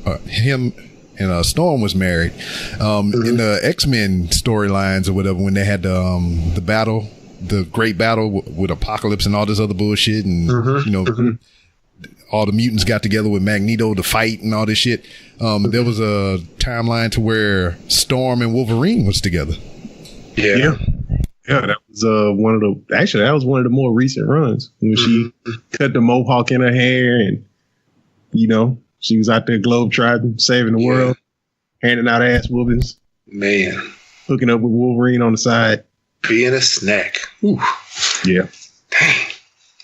was married. In the X-Men storylines or whatever, when they had the battle, the great battle with Apocalypse and all this other bullshit, and all the mutants got together with Magneto to fight and all this shit. There was a timeline to where Storm and Wolverine was together. Yeah, that was one of the more recent runs when she cut the mohawk in her hair, and she was out there globetrotting, saving the world, handing out ass whoopings. Man. Hooking up with Wolverine on the side. Being a snack. Ooh. Yeah. Dang.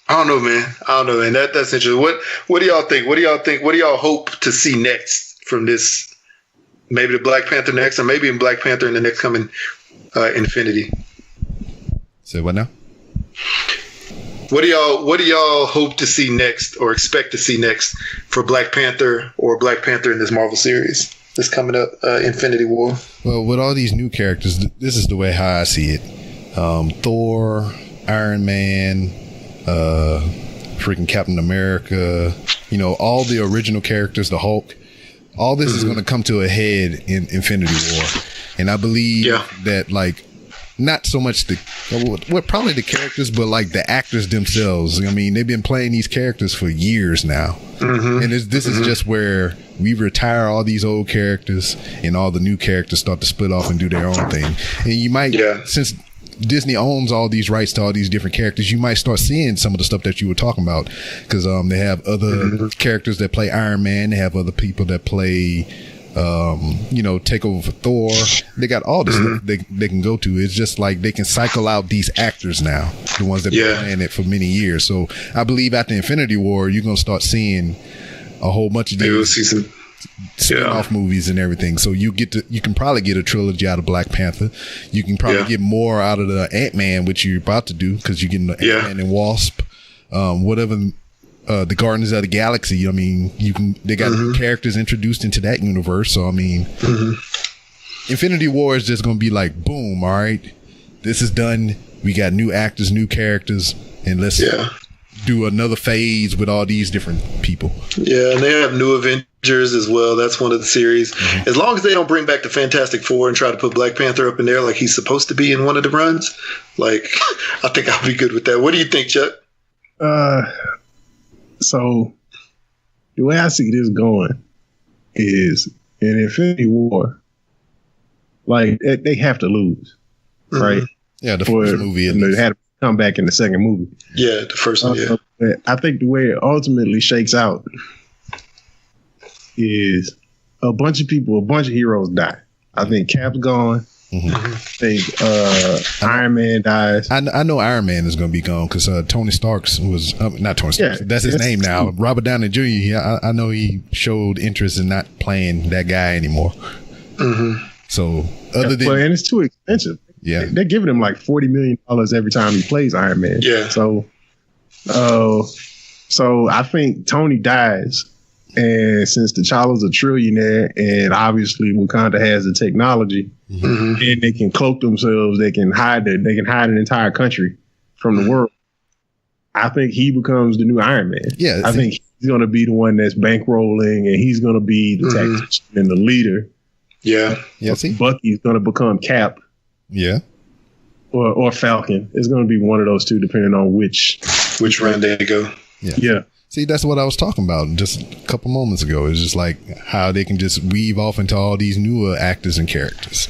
I don't know, man. That's interesting. What do y'all think? What do y'all hope to see next from this? Maybe the Black Panther next, or maybe in Black Panther in the next coming Infinity. Say what now? What do y'all hope to see next or expect to see next for Black Panther or Black Panther in this Marvel series that's coming up, Infinity War? Well, with all these new characters, this is the way how I see it. Thor, Iron Man, freaking Captain America, all the original characters, the Hulk, all this is going to come to a head in Infinity War. And I believe that like, not so much probably the characters, but like the actors themselves. I mean, they've been playing these characters for years now. Mm-hmm. And this is just where we retire all these old characters and all the new characters start to split off and do their own thing. And you might, since Disney owns all these rights to all these different characters, you might start seeing some of the stuff that you were talking about. Because they have other characters that play Iron Man. They have other people that play take over for Thor. They got all this stuff they can go to. It's just like they can cycle out these actors now, the ones that have been playing it for many years. So I believe after Infinity War, you're going to start seeing a whole bunch of these spin-off movies and everything. So you can probably get a trilogy out of Black Panther. You can probably get more out of the Ant-Man, which you're about to do, because you're getting the Ant-Man and Wasp, whatever. The Guardians of the Galaxy. I mean, they got new characters introduced into that universe. So I mean, Infinity War is just going to be like, boom, all right, this is done. We got new actors, new characters, and let's do another phase with all these different people. Yeah, and they have new Avengers as well. That's one of the series. As long as they don't bring back the Fantastic Four and try to put Black Panther up in there like he's supposed to be in one of the runs, like I think I'll be good with that. What do you think, Chuck? So the way I see this going is in Infinity War, like they have to lose, right? Yeah, the first movie. They had to come back in the second movie. Yeah, the first one. I think the way it ultimately shakes out is a bunch of heroes die. I think Cap's gone. I think Iron Man dies. I know Iron Man is going to be gone because Tony Stark's was not Tony Stark. That's his name now. Robert Downey Jr. I know he showed interest in not playing that guy anymore. So and it's too expensive. Yeah, they're giving him like $40 million every time he plays Iron Man. Yeah. So I think Tony dies, and since T'Challa's a trillionaire, and obviously Wakanda has the technology, and they can cloak themselves, they can hide an entire country from the world. I think he becomes the new Iron Man. Yeah, I think he's going to be the one that's bankrolling, and he's going to be the tactician and the leader. Yeah. Bucky's going to become Cap. Yeah. Or Falcon. It's going to be one of those two, depending on which round they go. Yeah. See, that's what I was talking about just a couple moments ago. It's just like how they can just weave off into all these newer actors and characters.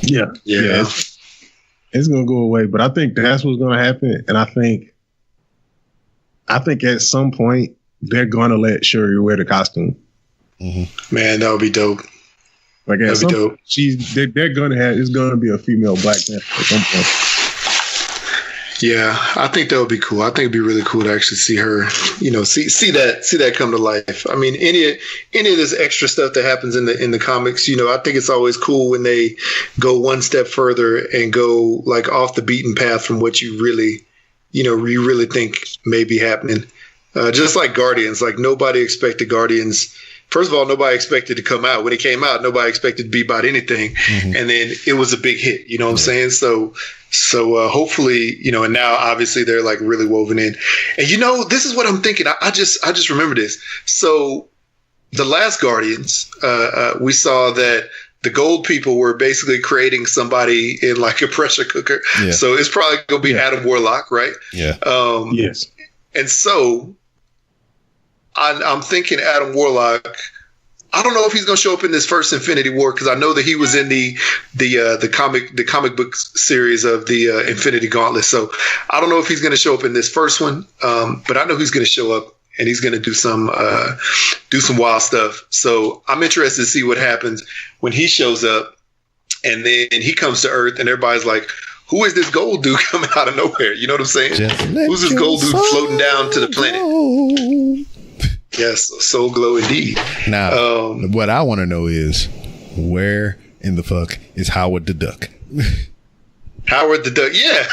Yeah. It's going to go away, but I think that's what's going to happen. And I think at some point they're going to let Shuri wear the costume. Man, that would be dope. Like at some point, they're going to have, it's going to be a female Black Panther at some point. Yeah, I think that would be cool. I think it'd be really cool to actually see her, see that come to life. I mean, any of this extra stuff that happens in the comics, I think it's always cool when they go one step further and go like off the beaten path from what you really think may be happening. Just like Guardians, like nobody expected Guardians. First of all, nobody expected to come out. When it came out, nobody expected to be about anything. And then it was a big hit, you know what I'm saying? So hopefully, and now obviously they're like really woven in. And this is what I'm thinking. I just remember this. So the last Guardians, we saw that the gold people were basically creating somebody in like a pressure cooker. Yeah. So it's probably going to be Adam Warlock, right? Yeah. Yes. And so I'm thinking Adam Warlock. I don't know if he's going to show up in this first Infinity War because I know that he was in the comic book series of the Infinity Gauntlet. So I don't know if he's going to show up in this first one, but I know he's going to show up and he's going to do some wild stuff. So I'm interested to see what happens when he shows up, and then he comes to Earth, and everybody's like, "Who is this gold dude coming out of nowhere?" You know what I'm saying? Who's this gold dude floating down to the planet? Yes, soul glow indeed. Now, what I want to know is where in the fuck is Howard the Duck? Howard the Duck, yeah.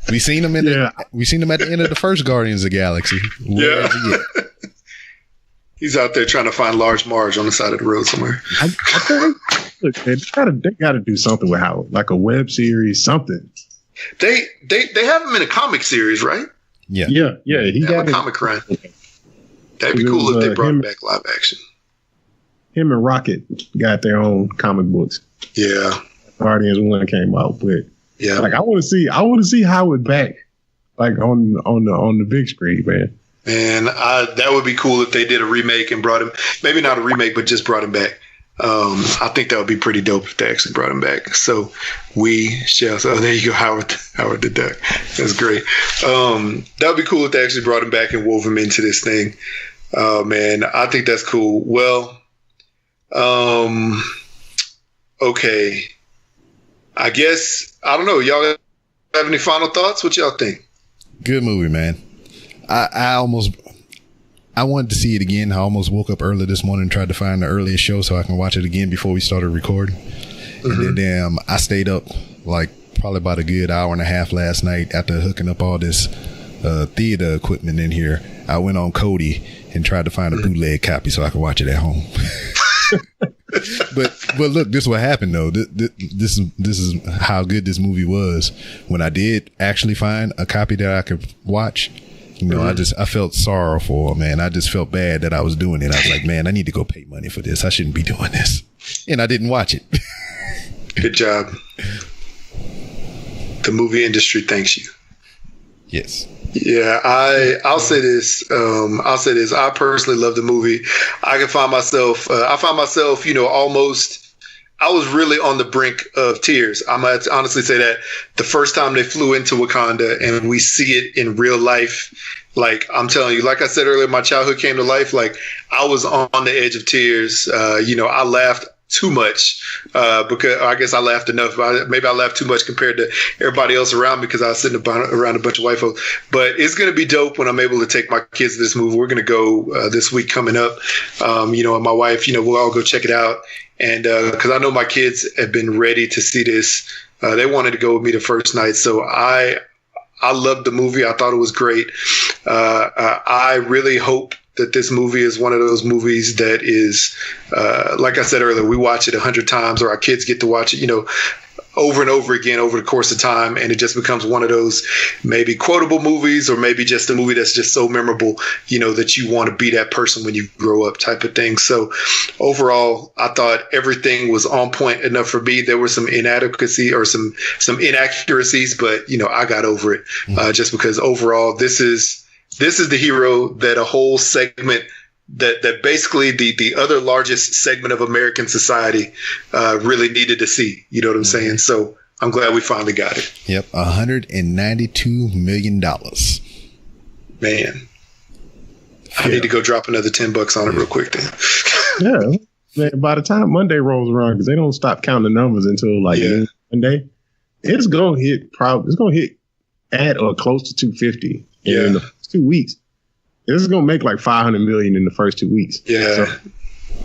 We seen him at the end of the first Guardians of the Galaxy. Where is he at? He's out there trying to find Large Marge on the side of the road somewhere. I think, look, they got to do something with Howard, like a web series, something. They have him in a comic series, right? Yeah. He got a comic run. That'd be cool if they brought back live action. Him and Rocket got their own comic books. Yeah. Guardians 1 came out, but yeah, like I want to see Howard back, like on the big screen, man. And that would be cool if they did a remake and brought him, maybe not a remake, but just brought him back. I think that would be pretty dope if they actually brought him back. So we shall. So there you go, Howard the Duck. That's great. That would be cool if they actually brought him back and wove him into this thing. Man, I think that's cool. Well, okay. I guess I don't know. Y'all have any final thoughts? What y'all think? Good movie, man. I wanted to see it again. I almost woke up early this morning and tried to find the earliest show so I can watch it again before we started recording. And then I stayed up like probably about a good hour and a half last night after hooking up all this theater equipment in here. I went on Kodi and tried to find a bootleg copy so I could watch it at home. But look, this is what happened though. This is how good this movie was. When I did actually find a copy that I could watch, I felt sorrowful, man. I just felt bad that I was doing it. I was like, man, I need to go pay money for this. I shouldn't be doing this. And I didn't watch it. Good job. The movie industry thanks you. Yes. Yeah, I'll say this. I personally love the movie. I found myself, almost. I was really on the brink of tears. I might honestly say that the first time they flew into Wakanda and we see it in real life, like I'm telling you, like I said earlier, my childhood came to life. Like I was on the edge of tears. I laughed too much because I guess I laughed enough. Maybe I laughed too much compared to everybody else around me because I was sitting around a bunch of white folks. But it's going to be dope when I'm able to take my kids to this movie. We're going to go this week coming up. And my wife, we'll all go check it out. And because I know my kids have been ready to see this. They wanted to go with me the first night. So I loved the movie. I thought it was great. I really hope that this movie is one of those movies that is, like I said earlier, we watch it 100 times, or our kids get to watch it, over and over again over the course of time, and it just becomes one of those maybe quotable movies, or maybe just a movie that's just so memorable, that you want to be that person when you grow up, type of thing. So overall, I thought everything was on point enough for me. There was some inadequacy or some inaccuracies, but I got over it just because overall this is the hero that a whole segment that basically the other largest segment of American society really needed to see. You know what I'm saying? So I'm glad we finally got it. Yep. $192 million. Man. I need to go drop another $10 on it real quick then. Yeah. Man, by the time Monday rolls around, because they don't stop counting the numbers until Monday, it's going to hit at or close to 250 in the first 2 weeks. This is gonna make like $500 million in the first 2 weeks. Yeah, so,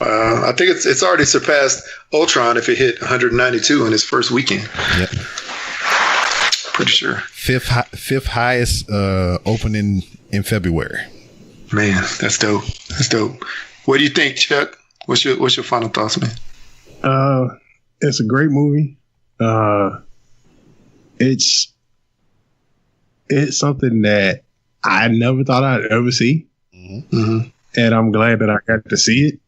I think it's already surpassed Ultron if it hit 192 in its first weekend. Yep, pretty sure. Fifth highest opening in February. Man, that's dope. That's dope. What do you think, Chuck? What's your final thoughts, man? It's a great movie. It's something that I never thought I'd ever see. Mm-hmm. And I'm glad that I got to see it.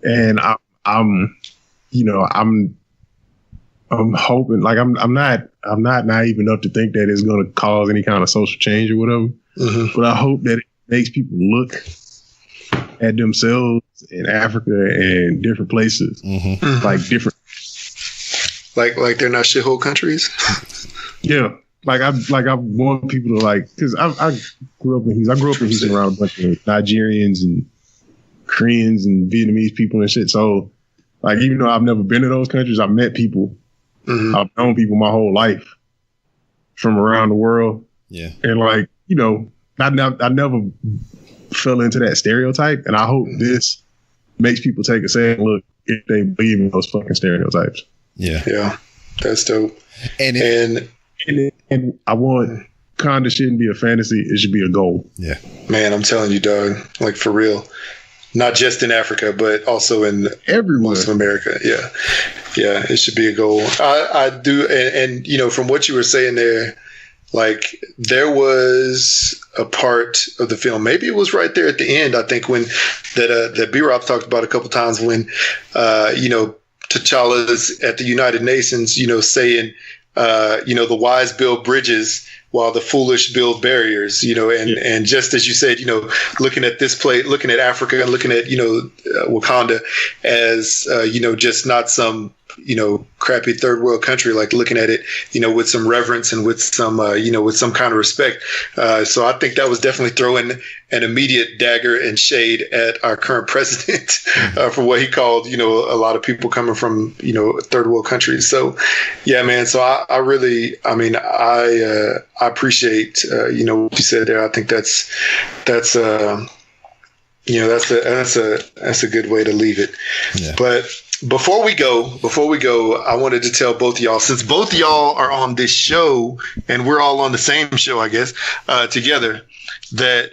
And I'm hoping, like, I'm not naive enough to think that it's going to cause any kind of social change or whatever. Mm-hmm. But I hope that it makes people look at themselves in Africa and different places, like different, like they're not shithole countries. Yeah. I want people to because I grew up in Houston around a bunch of Nigerians and Koreans and Vietnamese people and shit. So even though I've never been to those countries, I've met people. Mm-hmm. I've known people my whole life from around the world. Yeah. And I never fell into that stereotype. And I hope this makes people take a second look if they believe in those fucking stereotypes. Yeah. Yeah. That's dope. And I want Wakanda shouldn't be a fantasy. It should be a goal. Yeah. Man, I'm telling you, dog, like for real. Not just in Africa, but also in most of America. Yeah. Yeah. It should be a goal. I do. And from what you were saying there, there was a part of the film, maybe it was right there at the end, I think, when that B-Rob talked about a couple times when, T'Challa's at the United Nations, saying, the wise build bridges while the foolish build barriers, and just as you said, looking at this place, looking at Africa and looking at, Wakanda as, just not some, crappy third world country, looking at it, with some reverence and with some, with some kind of respect. So I think that was definitely throwing an immediate dagger and shade at our current president for what he called, a lot of people coming from, third world countries. So, yeah, man. So I appreciate, what you said there. I think that's a good way to leave it. Yeah. But before we go, I wanted to tell both of y'all, since both of y'all are on this show and we're all on the same show, I guess, together, that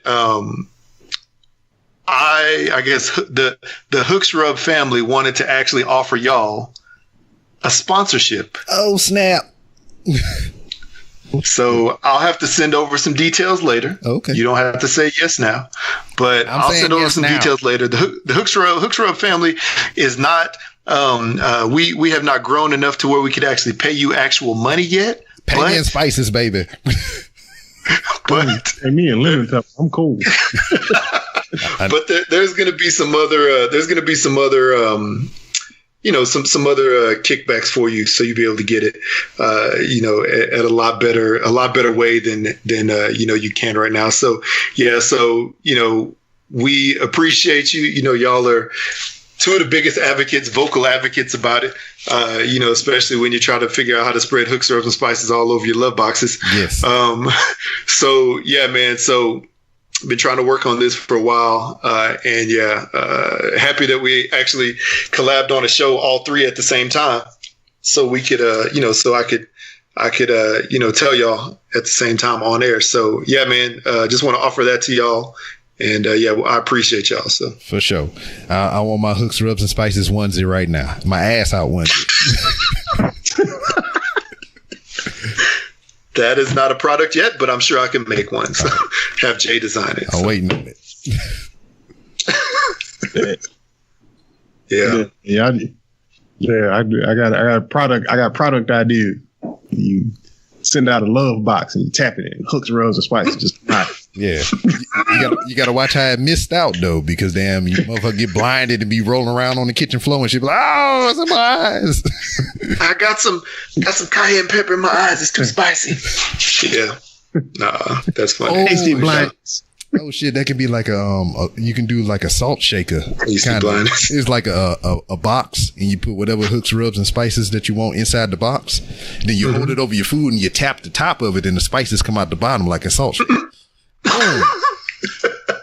I guess the Hooks Rub family wanted to actually offer y'all a sponsorship. Oh, snap. So I'll have to send over some details later. Okay. You don't have to say yes now, but I'll send over some details later. The Hooks Rub family is not, we have not grown enough to where we could actually pay you actual money yet. Pay me in spices, baby. But and me and lemon pepper, I'm cool. But there's going to be some other, some other kickbacks for you, so you'll be able to get it, at a lot better way than you can right now. So yeah, so we appreciate you. Y'all are two of the biggest vocal advocates about it. Especially when you try to figure out how to spread hooks, herbs, and spices all over your love boxes. Yes. So yeah, man. So been trying to work on this for a while, and happy that we actually collabed on a show, all three at the same time, so we could, so I could, tell y'all at the same time on air. So yeah, man, just want to offer that to y'all, and I appreciate y'all. So for sure, I want my hooks, rubs, and spices onesie right now. My ass out onesie. That is not a product yet, but I'm sure I can make one. So have Jay design it. I'm waiting on it. Yeah. I got product idea. You send out a love box and you tap it in. Hooks, rubs, and spices. Just right. Yeah. You got to watch how it missed out though, because damn, you motherfucker get blinded and be rolling around on the kitchen floor and she be like, "Oh, it's in my eyes." I got some cayenne pepper in my eyes. It's too spicy. Yeah. Nah, that's funny. Tasty blinds. Oh shit, that could be like you can do like a salt shaker. It's like a box, and you put whatever hooks, rubs, and spices that you want inside the box. Then you hold it over your food and you tap the top of it, and the spices come out the bottom like a salt shaker. Boom.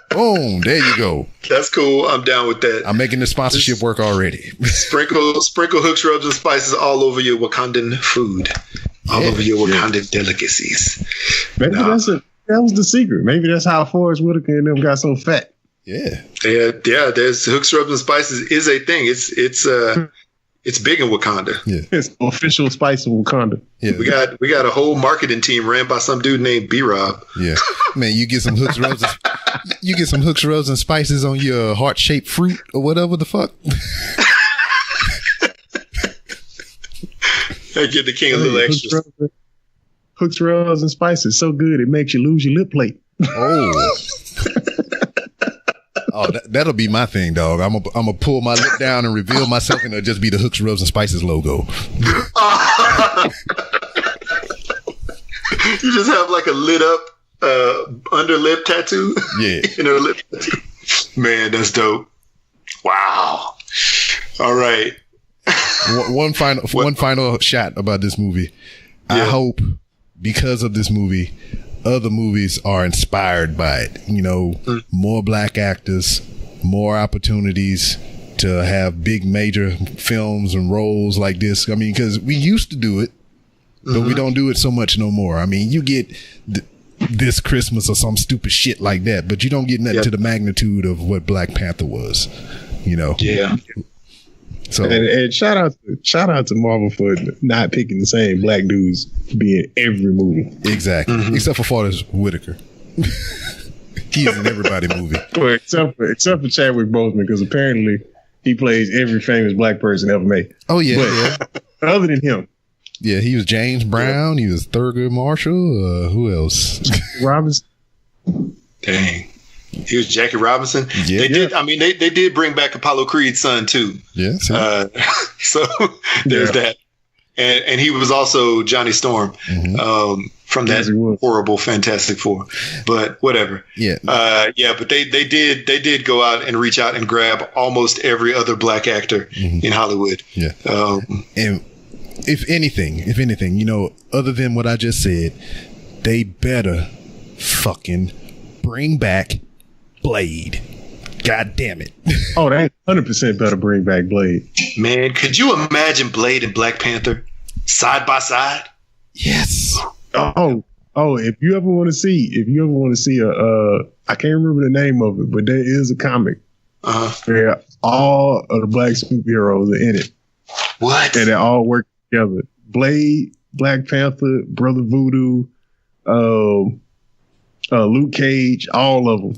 Boom, there you go. That's cool. I'm down with that. I'm making the sponsorship work already. Sprinkle hooks, rubs, and spices all over your Wakandan food. All over your Wakandan delicacies. Maybe that was the secret. Maybe that's how Forrest Whitaker and them got so fat. Yeah. There's hooks, rubs, and spices is a thing. It's big in Wakanda. Yeah. It's official spice of Wakanda. Yeah. We got a whole marketing team ran by some dude named B-Rob. Yeah. Man, you get some hooks, rubs, and spices on your heart-shaped fruit or whatever the fuck. I give the king a little extra. Hooks, rubs, and spices so good it makes you lose your lip plate. Oh. Oh, that'll be my thing, dog. I'm gonna pull my lip down and reveal myself, and it'll just be the hooks, rubs, and spices logo. You just have like a lit up under lip tattoo. Yeah. Inner lip tattoo. Man, that's dope. Wow. All right. One final shot about this movie. Yeah. I hope because of this movie, other movies are inspired by it. More black actors, more opportunities to have big major films and roles like this. I mean, because we used to do it, but we don't do it so much no more. I mean, you get this Christmas or some stupid shit like that, but you don't get nothing to the magnitude of what Black Panther was. Yeah. So and shout out to Marvel for not picking the same black dudes to be in every movie. Exactly, except for Forrest Whitaker. He's in everybody movie. Well, except for Chadwick Boseman, because apparently he plays every famous black person ever made. Oh yeah, but other than him, yeah, he was James Brown. He was Thurgood Marshall. Who else? Robinson. Dang. He was Jackie Robinson. Yeah. They did bring back Apollo Creed's son too. Yeah. So there's that. And he was also Johnny Storm from that horrible Fantastic Four. But whatever. Yeah. But they did go out and reach out and grab almost every other black actor in Hollywood. Yeah. And if anything, other than what I just said, they better fucking bring back Blade. God damn it. Oh, they 100% better bring back Blade. Man, could you imagine Blade and Black Panther side by side? Yes. Oh, if you ever want to see I can't remember the name of it, but there is a comic where all of the black superheroes are in it. What? And they all work together. Blade, Black Panther, Brother Voodoo, Luke Cage, all of them.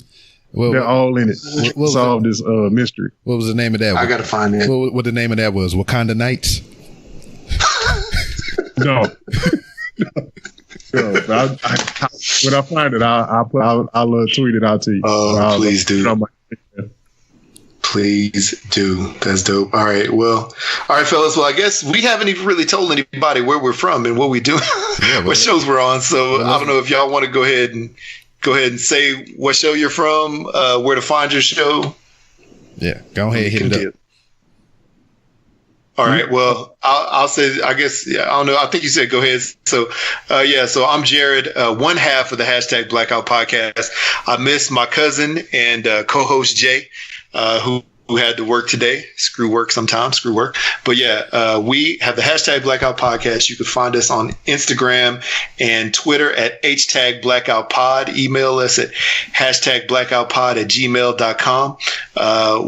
Well, they're all in it. Solve this mystery. What was the name of that one? I gotta find that. What the name of that was? Wakanda Nights? No. When I find it, I'll tweet it out to you. Oh, please do. Please do. That's dope. All right, fellas. Well, I guess we haven't even really told anybody where we're from and what we do, what shows we're on. So I don't know if y'all want to go ahead and say what show you're from, where to find your show. Yeah, go ahead, hit it up. All right. Well, I'll say, I guess, I don't know. I think you said go ahead. So, so I'm Jared, one half of the Hashtag Blackout Podcast. I miss my cousin and co-host Jay, who had to work today. Screw work sometimes, screw work. But we have the Hashtag Blackout Podcast. You can find us on Instagram and Twitter at Hashtag Blackout Pod. Email us at Hashtag Blackout Pod at gmail.com.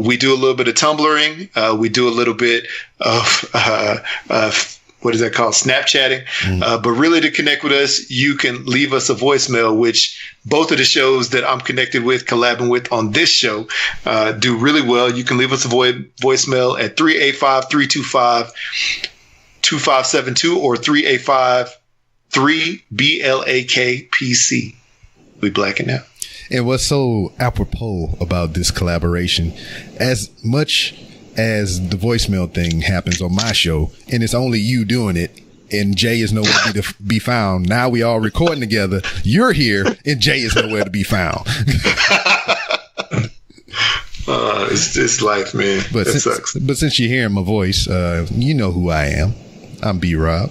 We do a little bit of tumbling. We do a little bit of what is that called? Snapchatting. But really, to connect with us, you can leave us a voicemail, which both of the shows that I'm connected with, collabing with on this show, do really well. You can leave us a voicemail at 385-325-2572 or 385-3BLAKPC. We blacking out. And what's so apropos about this collaboration, as much as the voicemail thing happens on my show, and it's only you doing it, and Jay is nowhere to be found. Now we all recording together. You're here, and Jay is nowhere to be found. It's life, man. That sucks. But since you're hearing my voice, you know who I am. I'm B-Rob.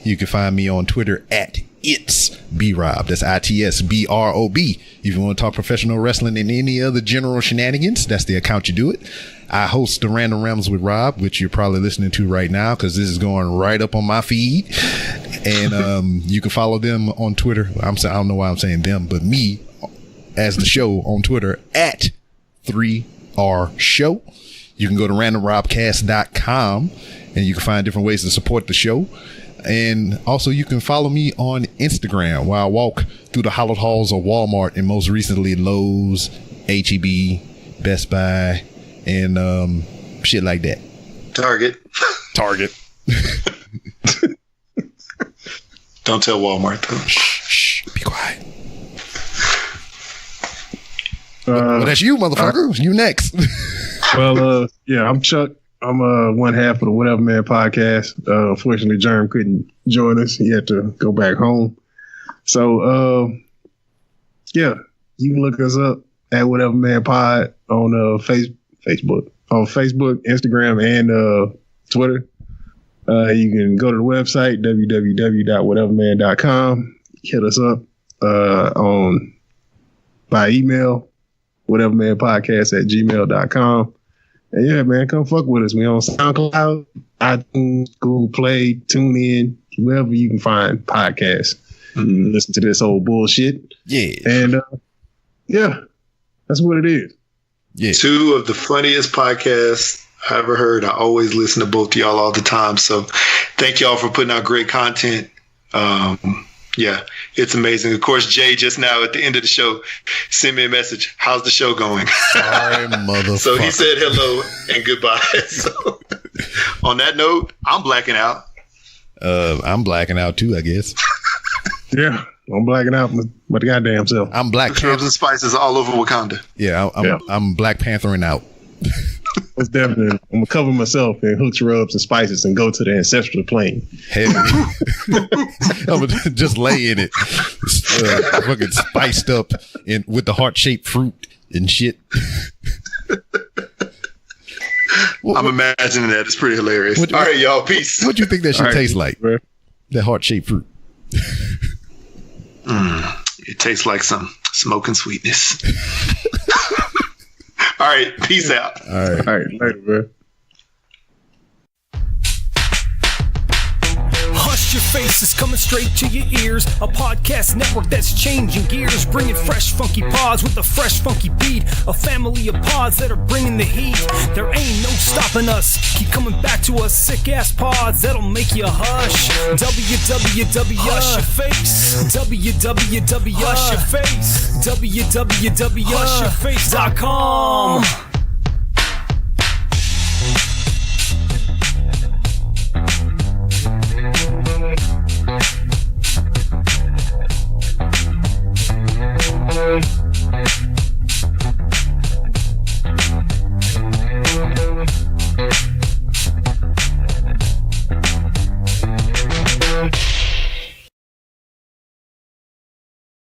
You can find me on Twitter at It's B-Rob. That's ITSBROB. If you want to talk professional wrestling and any other general shenanigans, that's the account you do it. I host the Random Rambles with Rob, which you're probably listening to right now because this is going right up on my feed. And you can follow them on Twitter. I don't know why I'm saying them, but me as the show on Twitter at 3R Show. You can go to randomrobcast.com and you can find different ways to support the show. And also you can follow me on Instagram while I walk through the hallowed halls of Walmart and most recently Lowe's, HEB, Best Buy, and shit like that. Target. Don't tell Walmart though. Shh, be quiet. Well, that's you, motherfucker. You next. Well, I'm Chuck. I'm one half of the Whatevaman Podcast. Unfortunately, Jerm couldn't join us. He had to go back home. So, you can look us up at Whatevaman Pod on Facebook, Instagram, and Twitter. You can go to the website, www.whatevaman.com. Hit us up by email, whatevamanpodcast@gmail.com. And yeah, man, come fuck with us. We on SoundCloud, iTunes, Google Play, TuneIn, wherever you can find podcasts. Listen to this old bullshit. Yeah. And that's what it is. Yeah. Two of the funniest podcasts I ever heard. I always listen to both of y'all all the time. So thank y'all for putting out great content. It's amazing. Of course, Jay just now at the end of the show sent me a message. How's the show going? Sorry, motherfucker. So he said hello and goodbye. So on that note, I'm blacking out. I'm blacking out too, I guess. Yeah, I'm blacking out my goddamn self. I'm Black Panther and spices all over Wakanda. Yeah, I'm Black Panthering out. Most definitely. I'm gonna cover myself in hooks, rubs, and spices and go to the ancestral plane. Heavy. I'm gonna just lay in it, fucking spiced up with the heart-shaped fruit and shit. I'm imagining that. It's pretty hilarious. All right, y'all. Peace. What do you think that should taste like? Bro. That heart-shaped fruit. It tastes like some smoking sweetness. All right. Peace out. All right. Later, bro. Hush Your Face is coming straight to your ears. A podcast network that's changing gears, bringing fresh, funky pods with a fresh, funky beat. A family of pods that are bringing the heat. There ain't no stopping us. Keep coming back to us, sick-ass pods that'll make you hush. www.hushyourface. www.hushyourface. www.hushyourface.com.